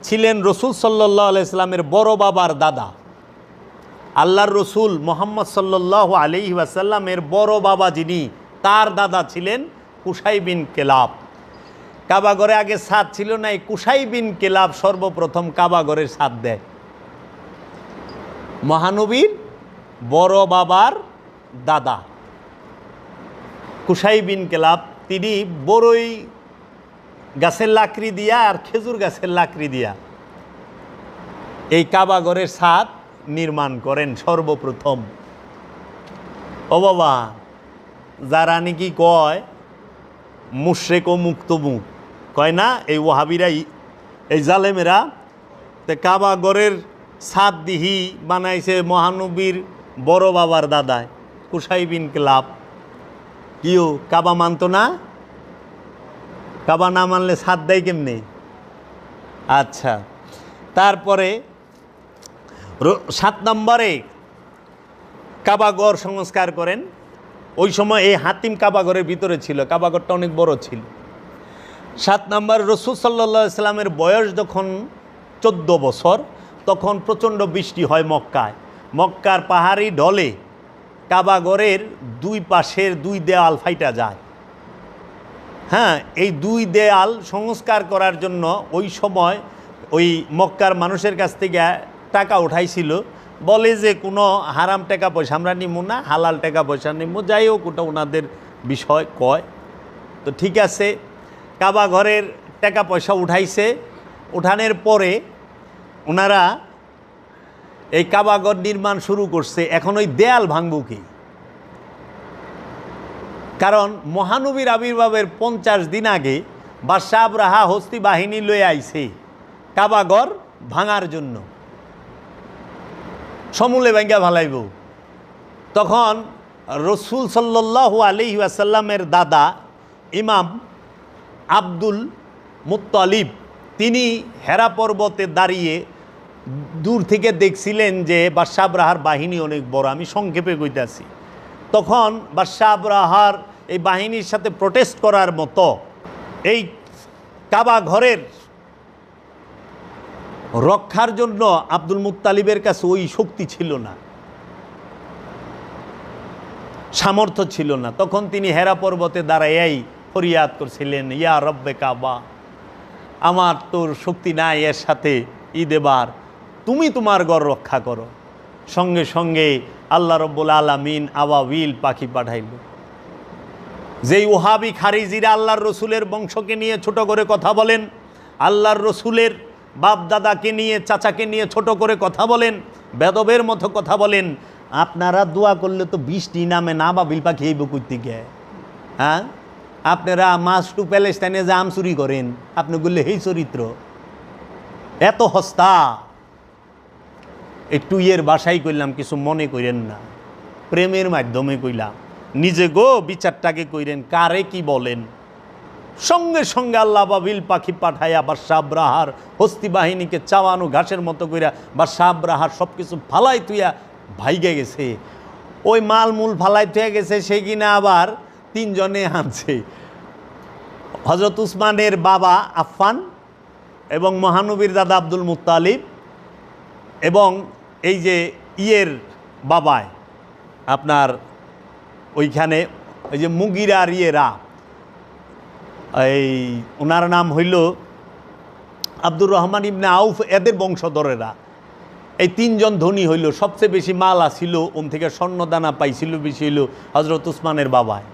A: ছিলেন রসুল সাল্লাল্লাহু আলাইহি সাল্লামের বড় বাবার দাদা। আল্লাহর রসুল মুহাম্মদ সাল্লাল্লাহু আলাইহি ওয়াসাল্লামের বড় বাবা যিনি, তার দাদা ছিলেন কুসাই বিন কেলাব। কাবাঘরে আগে ছাদ ছিল না, এই কুসাই বিন কেলাব সর্বপ্রথম কাবাঘরের ছাদ দেয়। মহানবীর বড় বাবার দাদা কুসাই বিন কেলাব, তিনি বড়ই গাছের লাকড়ি দিয়া আর খেজুর গাছের লাকড়ি দিয়া এই কাবাগরের ছাদ নির্মাণ করেন সর্বপ্রথম। ও বাবা, যারা নাকি কয় মুশরিক ও মুক্তমুখ কয় না, এই ওয়াহাবিরাই, এই জালেমেরা, তে কাবাগরের ছাদ দিহি বানাইছে মহানবীর বড় বাবার দাদায় কুসাই বিন ক্লাব। কিও কাবা মানত না? কাবা না মানলে ছাদ দেয় কেমনে? আচ্ছা, তারপরে 7 নম্বরে কাবাগর সংস্কার করেন। ওই সময় এই হাতিম কাবাগরের ভিতরে ছিল, কাবাগরটা অনেক বড় ছিল। 7 নম্বর, রসুল সাল্লাল্লাহু আলাইহি সাল্লামের বয়স যখন 14 বছর, তখন প্রচণ্ড বৃষ্টি হয় মক্কায়। মক্কার পাহাড়ি ঢলে কাবাগরের 2 পাশের 2 দেয়াল ফাইটা যায়। হ্যাঁ, এই 2 দেয়াল সংস্কার করার জন্য ওই সময় ওই মক্কার মানুষের কাছ থেকে টাকা উঠাইছিল। বলে যে কোনো হারাম টাকা পয়সা আমরা নিমু না, হালাল টাকা পয়সা নিমু। যাই হোক, ওটা ওনাদের বিষয় কয়। তো ঠিক আছে, কাবা ঘরের টাকা পয়সা উঠাইছে। উঠানোর পরে ওনারা এই কাবাগর নির্মাণ শুরু করছে। এখন ওই দেয়াল ভাঙব কি? কারণ মহানবীর আবির্ভাবের 50 দিন আগে বাদশাহ আবরাহা হস্তি বাহিনী লয়ে আইছে কাবাগর ভাঙার জন্য, সমূলে ভাঙ্গা ভালাইব। তখন রসুল সাল্লাল্লাহু আলাইহি ওয়াসাল্লামের দাদা ইমাম আব্দুল মুত্তালিব, তিনি হেরা পর্বতে দাঁড়িয়ে দূর থেকে দেখছিলেন যে বাদশাহ আবরাহার বাহিনী অনেক বড়। আমি সংক্ষেপে কইতাছি। তখন বাদশাহ আবরাহার এই বাহিনীর সাথে প্রোটেস্ট করার মতো এই কাবা ঘরের রক্ষার জন্য আব্দুল মুত্তালিবের কাছে ওই শক্তি ছিল না, সামর্থ্য ছিল না। তখন তিনি হেরা পর্বতে দাঁড়াইয়াই ফরিয়াদ করছিলেন, ইয়া রব্বে কাবা, আমার তোর শক্তি নাই এর সাথে দেবার, তুমি তোমার ঘর রক্ষা করো। সঙ্গে সঙ্গে আল্লাহ রব্বুল আলামিন আবাবিল পাখি পাঠাইল। যেই ওহাবি খারিজিরা আল্লাহর রসুলের বংশকে নিয়ে ছোট করে কথা বলেন, আল্লাহর রসুলের বাপ দাদাকে নিয়ে, চাচাকে নিয়ে ছোট করে কথা বলেন, বেদবের মতো কথা বলেন, আপনারা দোয়া করলে তো বৃষ্টি নামে না, বাবিল পাখি এই বকুইতে গে। হ্যাঁ, আপনারা মাস টু প্যালেস্টাইনে যে আম চুরি করেন, আপনি বললে এই চরিত্র এত হস্তা। একটু বাসাই কইলাম, কিছু মনে করেন না, প্রেমের মাধ্যমে কইলাম। নিজে গো বিচারটাকে কইরেন, কারে কি বলেন। সঙ্গে সঙ্গে আল্লাহ বাবিল পাখি পাঠাইয়া বাদশাহ আবরাহার হস্তি বাহিনীকে চাওয়ানো ঘাসের মতো কইরা বাদশাহ আবরাহার সব কিছু ফালাই তুইয়া ভাইগে গেছে। ওই মালমূল ফালাই তুইয়া গেছে, সে কিনা আবার 3 জনে আনছে। হজরত উসমানের বাবা আফফান এবং মহানবীর দাদা আব্দুল মুত্তালিব এবং এই যে বাবায় আপনার ওইখানে ওই যে মুগিরার এই ওনার নাম হইল আব্দুর রহমান ইবনে আউফ, এদের বংশধরেরা। এই 3 জন ধনী হইল। সবচেয়ে বেশি মাল আসিল, ওন থেকে স্বর্ণদানা পাইছিল বেশি হইল হজরত উসমানের বাবায়।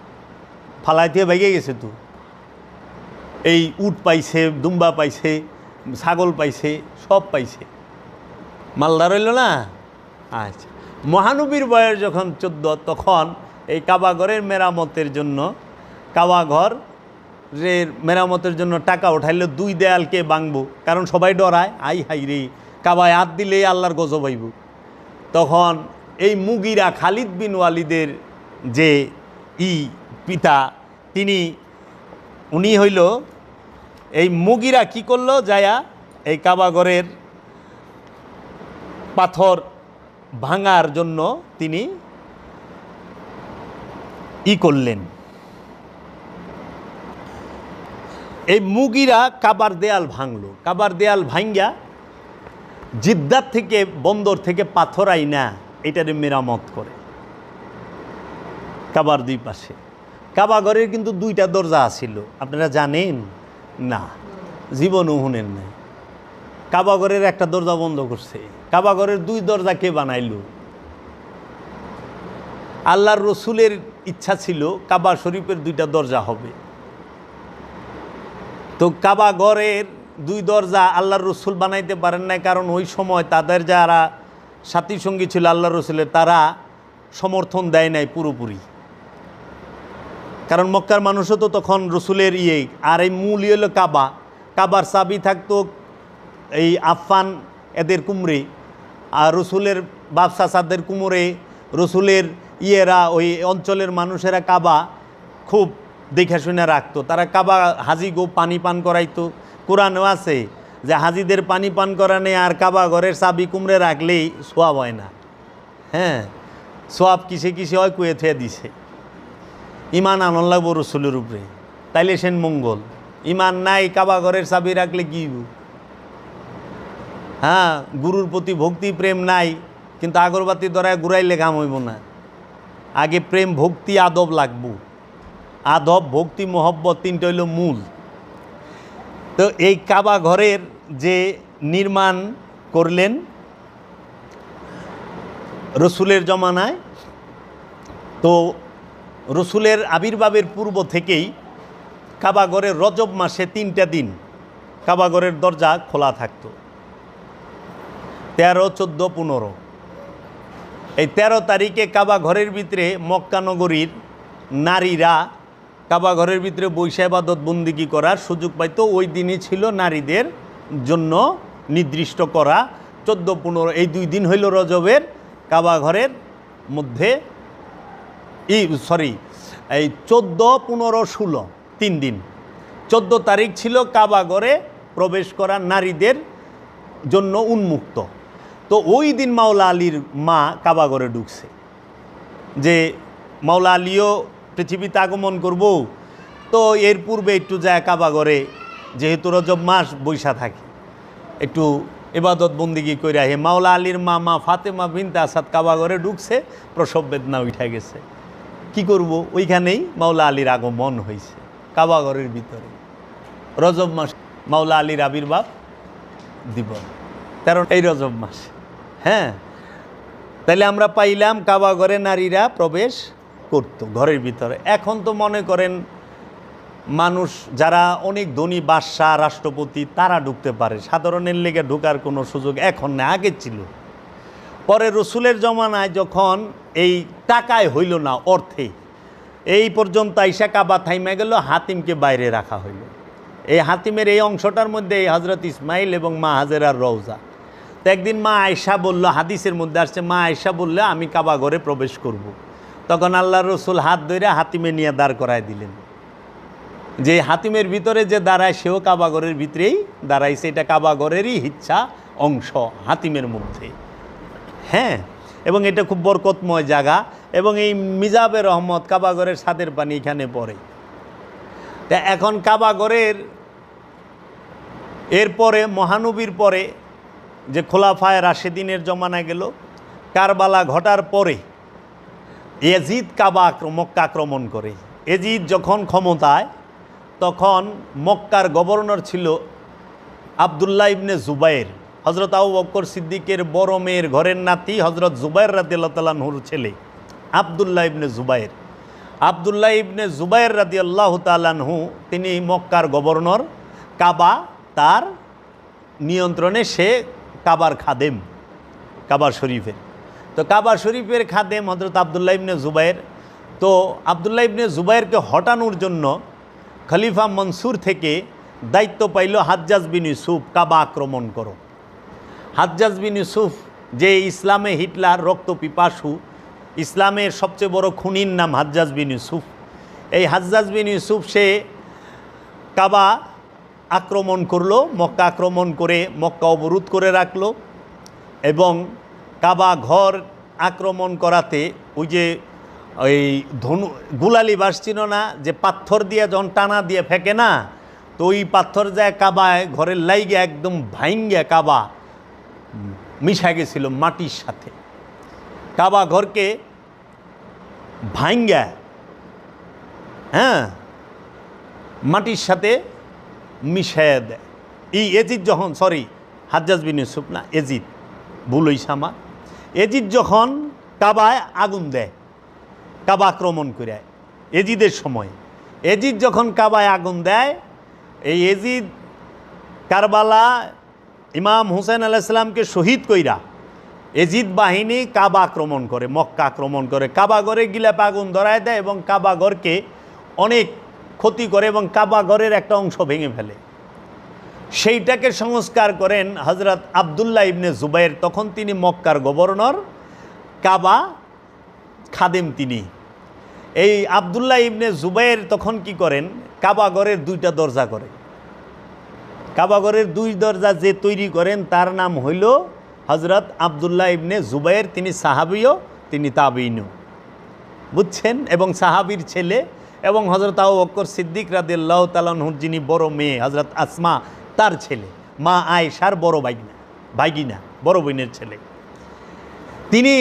A: ফালাইতে ভেঙে গেছে তো, এই উট পাইছে, দুম্বা পাইছে, ছাগল পাইছে, সব পাইছে, মালদার হইল না। আচ্ছা, মহানবীর বয়স যখন 14, তখন এই কাবাঘরের মেরামতের জন্য, কাবাঘরের মেরামতের জন্য টাকা উঠাইল। 2 দেয়ালকে ভাঙবো, কারণ সবাই ডরায়, আই হাই রে কাবায় হাত দিলেই আল্লাহর গজব হইব। তখন এই মুগিরা, খালিদ বিন ওয়ালিদের যে পিতা, উনি হইল এই মুগিরা কি করলো, যায়া এই কাবাঘরের পাথর ভাঙার জন্য তিনি করলেন। এই মুগিরা কাবার দেয়াল ভাঙলো। কাবার দেয়াল ভাঙ্গা জিদ্দার থেকে, বন্দর থেকে পাথর আইনা এটারে মেরামত করে কাবার 2 পাশে। কাবাঘরের কিন্তু 2টা দরজা আছিল, আপনারা জানেন না? জীবনও শুনেন নাই। কাবাঘরের একটা দরজা বন্ধ করছে। কাবাঘরের 2 দরজা কে বানাইল? আল্লাহর রসুলের ইচ্ছা ছিল কাবা শরীফের 2টা দরজা হবে। তো কাবাঘরের দুই দরজা আল্লাহর রসুল বানাইতে পারেন নাই, কারণ ওই সময় তাদের যারা সাথী সঙ্গী ছিল আল্লাহ রসুলের, তারা সমর্থন দেয় নাই পুরোপুরি। কারণ মক্কার মানুষও তো তখন রসুলের আর এই মূল হলো কাবা। কাবার চাবি থাকতো এই আফফান এদের কুমরে, আর রসুলের বাপ চাচাদের কুমরে। রসুলের ওই অঞ্চলের মানুষেরা কাবা খুব দেখে শুনে রাখতো। তারা কাবা হাজি গো পানি পান করাইতো। কোরআনও আছে যে হাজিদের পানি পান করানে আর কাবা ঘরের চাবি কুমড়ে রাখলেই সোয়াব হয় না। হ্যাঁ, সোয়াব কিসে কিসে হয় কুয়ে থুয়ে দিছে। ইমান আনন্দ লাগবো রসুলের উপরে, তাইলে সেন মঙ্গল। ইমান নাই, কাবা ঘরের চাবি রাখলে কি? হ্যাঁ, গুরুর প্রতি ভক্তি প্রেম নাই, কিন্তু আগরবাতি ধরায় ঘুরাইলে কাম হইব না। আগে প্রেম ভক্তি আদব লাগবো। আদব ভক্তি মহব্বত তিনটা হইল মূল। তো এই কাবা ঘরের যে নির্মাণ করলেন রসুলের জমানায়, তো রসুলের আবির্ভাবের পূর্ব থেকেই কাবা ঘরের রজব মাসে 3টা দিন কাবা ঘরের দরজা খোলা থাকতো। 13, 14, 15। এই 13 তারিখে কাবা ঘরের ভিতরে মক্কা নগরীর নারীরা কাবা ঘরের ভিতরে বৈশা ইবাদত বন্দিগি করার সুযোগ পাইতো। ওই দিনই ছিল নারীদের জন্য নির্দিষ্ট করা। 14, 15 এই 2 দিন হইল রজবের কাবা ঘরের মধ্যে। এই 14, 15, 16 3 দিন। 14 তারিখ ছিল কাবা ঘরে প্রবেশ করা নারীদের জন্য উন্মুক্ত। তো ওই দিন মাওলা আলীর মা কাবা ঘরে ঢুকছে, যে মাওলা আলীও পৃথিবীতে আগমন করব। তো এর পূর্বে একটু যায় কাবা ঘরে, যেহেতু রজব মাস বৈশা থাকে, একটু ইবাদত বন্দিগি করে আহে। মাওলা আলীর মা ফাতেমা বিনতে আসাদ কাবা ঘরে ঢুকছে, প্রসব বেদনা উঠা গেছে। কি করব, ওইখানেই মাওলা আলীর আগমন হয়েছে কাবা ঘরের ভিতরে। রজব মাস মাওলা আলীর আবির্ভাব দিবস, কারণ এই রজব মাস। হ্যাঁ, তাহলে আমরা পাইলাম কাবা ঘরে নারীরা প্রবেশ করত ঘরের ভিতরে। এখন তো মনে করেন মানুষ যারা অনেক ধনী বাদশাহ রাষ্ট্রপতি তারা ঢুকতে পারে, সাধারণের লেগে ঢোকার কোনো সুযোগ এখন না, আগে ছিল। পরে রসুলের জমানায় যখন এই টাকায় হইল না, অর্থে, এই পর্যন্ত আইসা কাবা থাইমা গেল, হাতিমকে বাইরে রাখা হইল। এই হাতিমের এই অংশটার মধ্যে এই হজরত ইসমাইল এবং মা হাজেরার রওজা। তো একদিন মা আয়েশা বলল, হাদিসের মধ্যে আসছে, মা আয়েশা বললে আমি কাবা ঘরে প্রবেশ করব। তখন আল্লাহ রসুল হাত ধরে হাতিমে নিয়ে দাঁড় করায় দিলেন। যে হাতিমের ভিতরে যে দাঁড়ায় সেও কাবা ঘরের ভিতরেই দাঁড়াইছে। এটা কাবা ঘরেরই ইচ্ছা অংশ হাতিমের মধ্যে। হ্যাঁ, এবং এটা খুব বরকতময় জায়গা। এবং এই মিজাবে রহমত কাবা ঘরের ছাদের পানি এখানে পড়ে। তা এখন কাবা ঘরের এরপরে মহানবীর পরে যে খোলাফায়ে রাশেদিনের জমানা গেল, কারবালা ঘটার পরে এজিদ মক্কা আক্রমণ করে। এজিদ যখন ক্ষমতায়, তখন মক্কার গভর্নর ছিল আবদুল্লাহ ইবনে জুবাইর, হজরত আবু বকর সিদ্দিকের বড় মেয়ের ঘরের নাতি হজরত জুবাইর রাদিয়াল্লাহু তাআলা আনহুর ছেলে আবদুল্লাহ ইবনে জুবাইর। আবদুল্লাহ ইবনে জুবাইর রাদিয়াল্লাহু তাআলা আনহু তিনি মক্কার গভর্নর। কাবা তার নিয়ন্ত্রণে, সে কাবার খাদেম, কাবা শরীফের। তো কাবা শরীফের খাদেম হজরত আবদুল্লাহ ইবনে জুবাইর। তো আবদুল্লাহ ইবনে জুবাইরকে হটানোর জন্য খলিফা মনসুর থেকে দায়িত্ব পাইল হাজ্জাজ বিন ইউসুফ, কাবা আক্রমণ করো। হাজ্জাজ বিন ইউসুফ, যে ইসলামে হিটলার রক্ত পিপাসু, ইসলামের সবচেয়ে বড় খুনির নাম হাজ্জাজ বিন ইউসুফ। এই হাজ্জাজ বিন ইউসুফ সে কাবা আক্রমণ করলো, মক্কা আক্রমণ করে মক্কা অবরোধ করে রাখলো। এবং কাবা ঘর আক্রমণ করাতে ওই যে ওই গুলালি বাস ছিল না, যে পাথর দিয়ে যখন টানা দিয়ে ফেঁকে না, তো ওই পাথর যায় কাবায় ঘরের লাইগে একদম ভাইঙ্গা কাবা মিশা গেছিল মাটির সাথে। কাবা ঘরকে ভাইঙ্গা, হ্যাঁ, মাটির সাথে মিশাইয়া দেয়। এই এজিদ যখন, হাজ্জাজ বিন ইউসুফ না, এজিদ, ভুল হইছে আমার। এজিদ যখন কাবায় আগুন দেয়, কাবা আক্রমণ করে এজিদের সময়, এজিদ যখন কাবায় আগুন দেয়, এই এজিদ কারবালা ইমাম হুসেন আলাইহিস সালামকে শহীদ কইরা এজিদ বাহিনী কাবা আক্রমণ করে, মক্কা আক্রমণ করে, কাবাগরে গিলাপ আগুন ধরায় দেয় এবং কাবাগরকে অনেক ক্ষতি করে এবং কাবাগরের একটা অংশ ভেঙে ফেলে। সেইটাকে সংস্কার করেন হযরত আবদুল্লাহ ইবনে জুবাইর, তখন তিনি মক্কার গভর্নর, কাবা খাদেম তিনি। এই আবদুল্লাহ ইবনে জুবাইর তখন কি করেন, কাবাগরের 2টা দরজা করে। কাবাগরের 2 দরজা যে তৈরি করেন তার নাম হইল হযরত আবদুল্লাহ ইবনে জুবাইর। তিনি সাহাবীও, তিনি তাবেঈনও, বুঝছেন, এবং সাহাবীর ছেলে, এবং হযরত আবু বকর সিদ্দিক রাদিয়াল্লাহু তাআলা আনহু যিনি বড় মেয়ে হযরত আসমা তার ছেলে, মা আয়েশার বড় ভাগিনা, বড় বোনের ছেলে। তিনি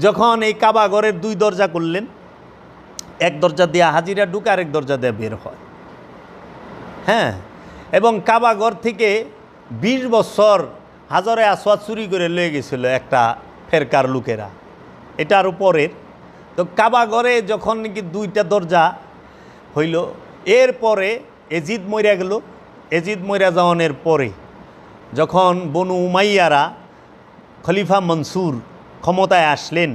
A: যখন এই কাবাগরের 2 দরজা করলেন, এক দরজা দিয়ে হাজিরা ঢুকে, আরেক দরজা দিয়ে বের হয়। হ্যাঁ, এবং কাবাগর থেকে 20 বছর হাজরে আসওয়াদ চুরি করে লয়ে গেছিল একটা ফেরকার লোকেরা, এটার উপরের। তো কাবাগরে যখন নাকি 2টা দরজা হইল, এরপরে এজিদ মইরা গেল। এজিদ মইরা যাওয়ানোর পরে যখন বনু উমাইয়ারা, খলিফা মনসুর ক্ষমতায় আসলেন,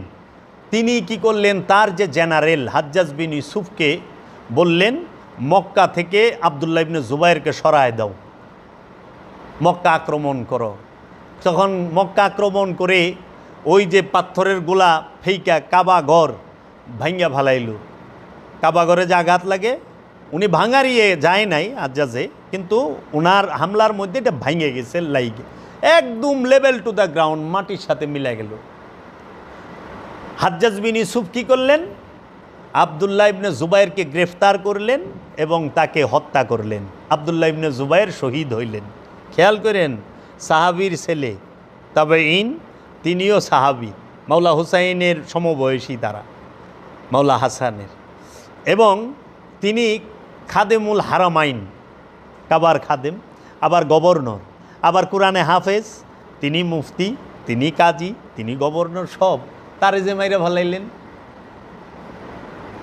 A: তিনি কি করলেন, তার যে জেনারেল হাজ্জাজ বিন ইউসুফকে বললেন মক্কা থেকে আবদুল্লাহ ইবনে জুবাইরকে সরায় দাও, মক্কা আক্রমণ করো। তখন মক্কা আক্রমণ করে ওই যে পাথরের গোলা ফেইকা কাবাঘর ভাঙ্গা ফালাইল। কাবাঘরে যে আঘাত লাগে, উনি ভাঙারিয়ে যায় নাই হাজ্জাজে, কিন্তু ওনার হামলার মধ্যে এটা ভাঙে গেছে, লাইগে একদম লেভেল টু দ্য গ্রাউন্ড, মাটির সাথে মিলে গেল। হাজ্জাজ বিন ইউসুফ কী করলেন, আবদুল্লাহ ইবনে জুবাইরকে গ্রেফতার করলেন এবং তাকে হত্যা করলেন। আবদুল্লাহ ইবনে জুবাইর শহীদ হইলেন। খেয়াল করেন, সাহাবীর ছেলে, তাবেঈন, তিনিও সাহাবী, মাওলা হুসাইনের সমবয়সী তারা, মাওলা হাসানের, এবং তিনি খাদেমুল হারামাইন, কাবার খাদেম, আবার গভর্নর, আবার কোরআনে হাফেজ, তিনি মুফতি, তিনি কাজী, তিনি গভর্নর, সব তারে যে মাইরা ভালাইলেন।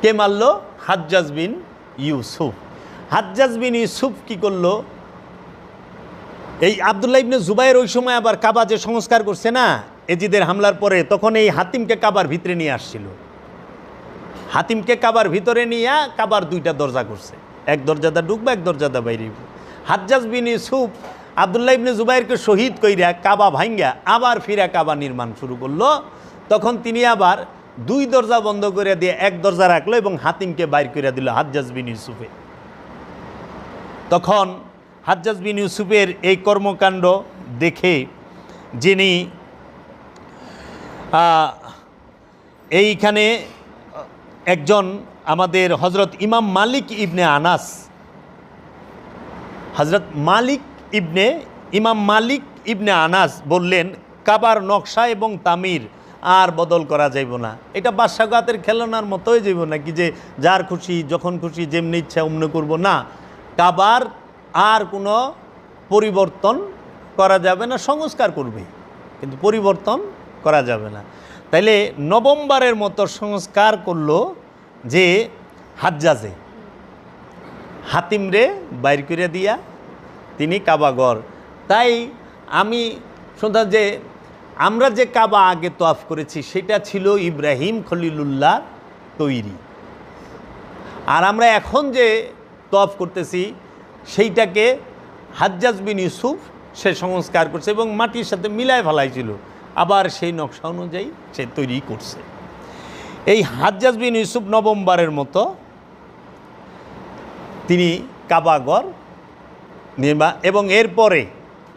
A: কে মারল? হাজ্জাজ বিন ইউসুফ। হাজ্জাজ বিন ইউসুফ কি করলো, এই আবদুল্লাহ ইবনে জুবাইর ওই সময় আবার কাবা যে সংস্কার করছে না এজিদের হামলার পরে, তখন এই হাতিমকে কাবার ভিতরে নিয়ে আসছিল। হাতিমকে কাবার ভিতরে নিয়ে কাবার 2টা দরজা করছে, এক দরজাদা ঢুকবে, এক দরজাদা বাইরে। হাজ্জাজ বিন ইউসুফ আবদুল্লাহ ইবনে জুবাইরকে শহীদ কইরা কাবা ভাঙ্গা আবার ফিরা কাবা নির্মাণ শুরু করলো। তখন তিনি আবার 2 দরজা বন্ধ করে দিয়ে এক দরজা রাখলো এবং হাতিমকে বাইর করে দিল হাজ্জাজ বিন ইউসুফে। তখন হাজ্জাজ বিন ইউসুফের এই কর্মকাণ্ড দেখে যিনি এইখানে একজন আমাদের হজরত ইমাম মালিক ইবনে আনাস, হজরত ইমাম মালিক ইবনে আনাস বললেন, কাবার নকশা এবং তামির আর বদল করা যাইব না। এটা বাদশাগাতের খেলনার মতোই যাইব না, কি যে যার খুশি যখন খুশি যেমনি ইচ্ছা অমনি করব না। কাবার আর কোনো পরিবর্তন করা যাবে না, সংস্কার করবে কিন্তু পরিবর্তন করা যাবে না। তাইলে নভেম্বরের মতো সংস্কার করলো যে হাজ্জাজে, হাতিমরে বাইর করে দিয়া তিনি কাবাঘর। তাই আমি শুনতাম যে আমরা যে কাবা আগে তওয়াফ করেছি সেটা ছিল ইব্রাহিম খলিলুল্লাহ তৈরি, আর আমরা এখন যে তওয়াফ করতেছি সেইটাকে হাজ্জাজ বিন ইউসুফ সে সংস্কার করছে এবং মাটির সাথে মিলায় ফেলাইছিল, আবার সেই নকশা অনুযায়ী সে তৈরি করছে। এই হাজ্জাজ বিন ইউসুফ নভেম্বরের মতো তিনি কাবাঘর নির্মাণ, এবং এরপরে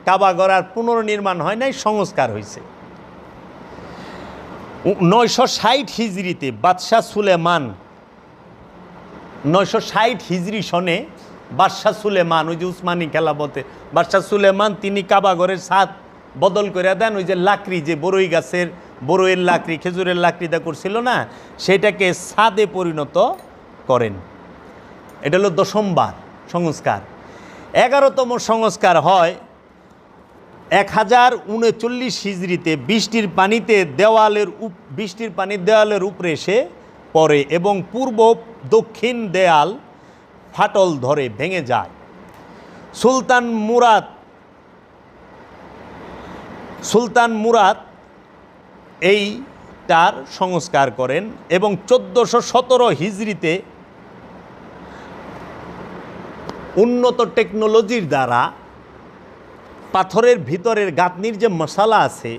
A: কাবাঘর আর পুনর্নির্মাণ হয় নাই, সংস্কার হয়েছে। 960 হিজরিতে বাদশাহ সুলেমান, 960 হিজরি সনে বাদশাহ সুলেমান, ওই যে উসমানী খেলাফতে বাদশাহ সুলেমান, তিনি কাবাঘরের ছাদ বদল করে দেন। ওই যে লাকড়ি, যে বড়ই গাছের বড়ইয়ের লাকড়ি, খেজুরের লাকড়িটা করছিল না, সেটাকে ছাদে পরিণত করেন। এটা হলো 10বার সংস্কার। 11তম সংস্কার হয় 1039 হিজরিতে। বৃষ্টির পানি দেওয়ালের উপরে এসে পড়ে এবং পূর্ব দক্ষিণ দেয়াল ফাটল ধরে ভেঙে যায়। সুলতান মুরাদ সুলতান মুরাদ এইটার সংস্কার করেন এবং 1417 হিজরিতে উন্নত টেকনোলজির দ্বারা পাথরের ভিতরের গাঁথনির যে মশালা আছে,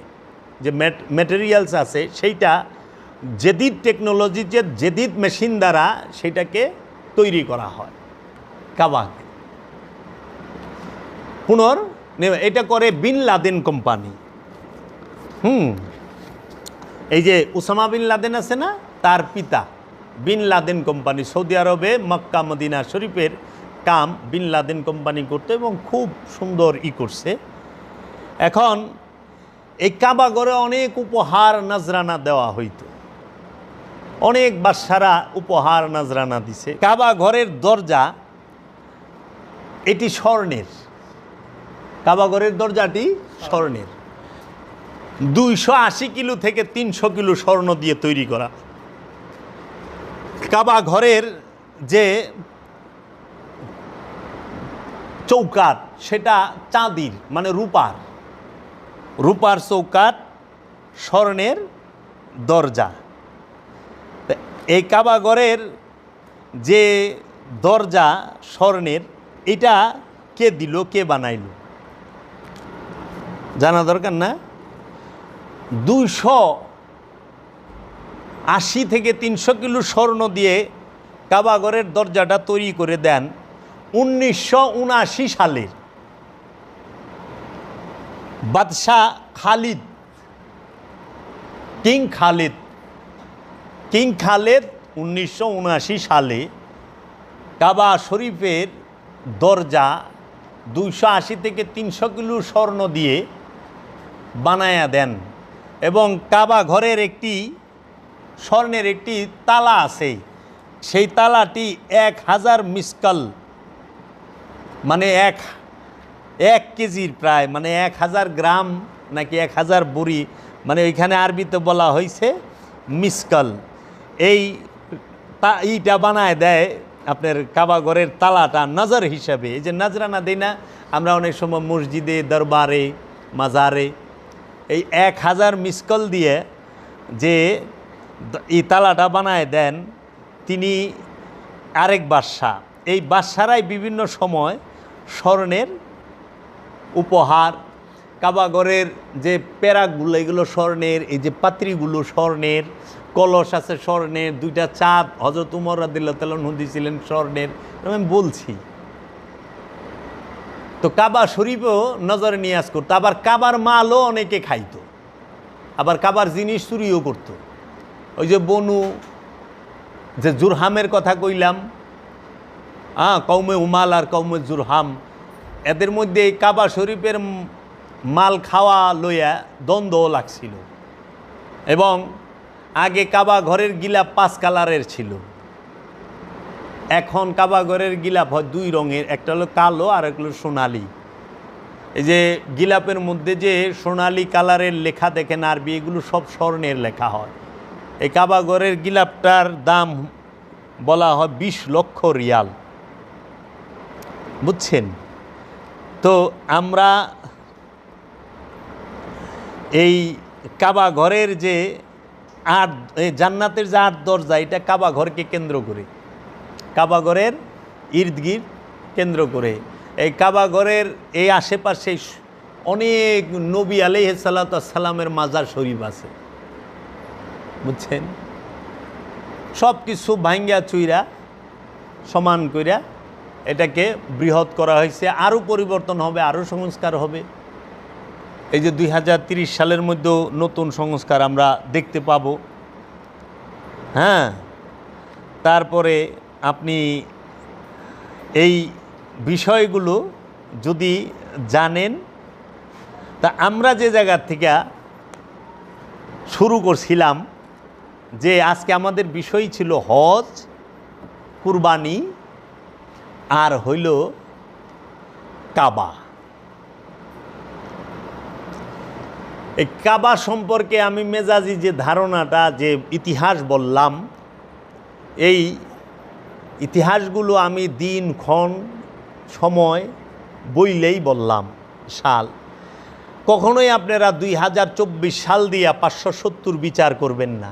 A: যে ম্যাটেরিয়ালস আছে, সেইটা জেদিদ টেকনোলজি, যে জেদিদ মেশিন দ্বারা সেটাকে তৈরি করা হয় কাবা। এটা করে বিন লাদেন কোম্পানি। এই যে উসামা বিন লাদেন আছে না, তার পিতা বিন লাদেন কোম্পানি, সৌদি আরবে মক্কা মদিনা শরীফের কাম বিন লাদেন কোম্পানি করতো এবং খুব সুন্দর করছে। এখন এই কাবা ঘরে অনেক উপহার নজরানা দেওয়া হইতো, অনেক বাদশারা উপহার নজরানা দিছে। কাবা ঘরের দরজা এটি স্বর্ণের, কাবা ঘরের দরজাটি স্বর্ণের, 280 কিলো থেকে 300 কিলো স্বর্ণ দিয়ে তৈরি করা। কাবা ঘরের যে চৌকাঠ সেটা চাঁদির, মানে রূপার চৌকাঠ, স্বর্ণের দরজা। এই কাবা ঘরের যে দরজা স্বর্ণের, এটা কে দিল, কে বানাইল জানা দরকার না? 280 থেকে 300 কিলো স্বর্ণ দিয়ে কাবা ঘরের দরজাটা তৈরি করে দেন 1979 সালের বাদশাহ খালিদ, কিং খালিদ 1979 সালে কাবা শরীফের দরজা 280 থেকে 300 কিলো স্বর্ণ দিয়ে বানায়া দেন। এবং কাবা ঘরের একটি স্বর্ণের একটি তালা আছে, সেই তালাটি 1000 মিসকাল, মানে এক কেজির প্রায়, মানে 1000 গ্রাম নাকি 1000 বুড়ি, মানে ওইখানে আরবিতে বলা হয়েছে মিসকাল। এইটা বানায় দেয় আপনার কাবা ঘরের তালাটা নজর হিসাবে। এই যে নজরানা দেই না আমরা অনেক সময় মসজিদে, দরবারে, মাজারে, এই 1000 মিসকাল দিয়ে যে এই তালাটা বানায় দেন তিনি আরেক বাদশা। এই বাদশারাই বিভিন্ন সময় স্বর্ণের উপহার, কাবাগরের যে প্যারাকগুলো এগুলো স্বর্ণের, এই যে পাত্রীগুলো স্বর্ণের, কলস আছে স্বর্ণের, দুইটা চাঁদ হযরত উমর রাদিয়াল্লাহু তাআলা ছিলেন স্বর্ণের, আমি বলছি। তো কাবা শরীফও নজরে নিয়াজ করতো। আবার কাবার মালও অনেকে খাইতো, আবার কাবার জিনিস চুরিও করতো। ওই যে বনু যে জুরহামের কথা কইলাম, কওমে উমাল আর কওমে জুরহাম, এদের মধ্যে এই কাবা শরীফের মাল খাওয়া লইয়া দ্বন্দ্ব লাগছিল। এবং আগে কাবা ঘরের গিলাপ 5 কালারের ছিল, এখন কাবা ঘরের গিলাপ হয় 2 রঙের, একটা হলো কালো আর একটা হলো সোনালি। এই যে গিলাপের মধ্যে যে সোনালি কালারের লেখা দেখেন আরবি, এগুলো সব স্বর্ণের লেখা হয়। এই কাবা ঘরের গিলাপটার দাম বলা হয় 20 লক্ষ রিয়াল, বুঝছেন? তো আমরা এই কাবা ঘরের যে জান্নাতের যে 8 দরজা, এটা কাবা ঘরকে কেন্দ্র করে, কাবা ঘরের ইর্দ গির্দ কেন্দ্র করে। এই কাবা ঘরের এই আশেপাশে অনেক নবী আলাইহিস সালাতু ওয়াস সালামের মাজার শরীফ আছে, বুঝছেন? সব কিছু ভাঙ্গা চুইরা সমান কইরা এটাকে বৃহৎ করা হয়েছে। আরও পরিবর্তন হবে, আরও সংস্কার হবে। এই যে 2030 সালের মধ্যেও নতুন সংস্কার আমরা দেখতে পাব। হ্যাঁ, তারপরে আপনি এই বিষয়গুলো যদি জানেন, তা আমরা যে জায়গা থেকে শুরু করছিলাম যে আজকে আমাদের বিষয় ছিল হজ, কুরবানি আর হইল কাবা। এই কাবা সম্পর্কে আমি মেজাজি যে ধারণাটা, যে ইতিহাস বললাম, এই ইতিহাসগুলো আমি দিন ক্ষণ সময় বইলেই বললাম, সাল। কখনোই আপনারা 2024 সাল দিয়া 570 বিচার করবেন না।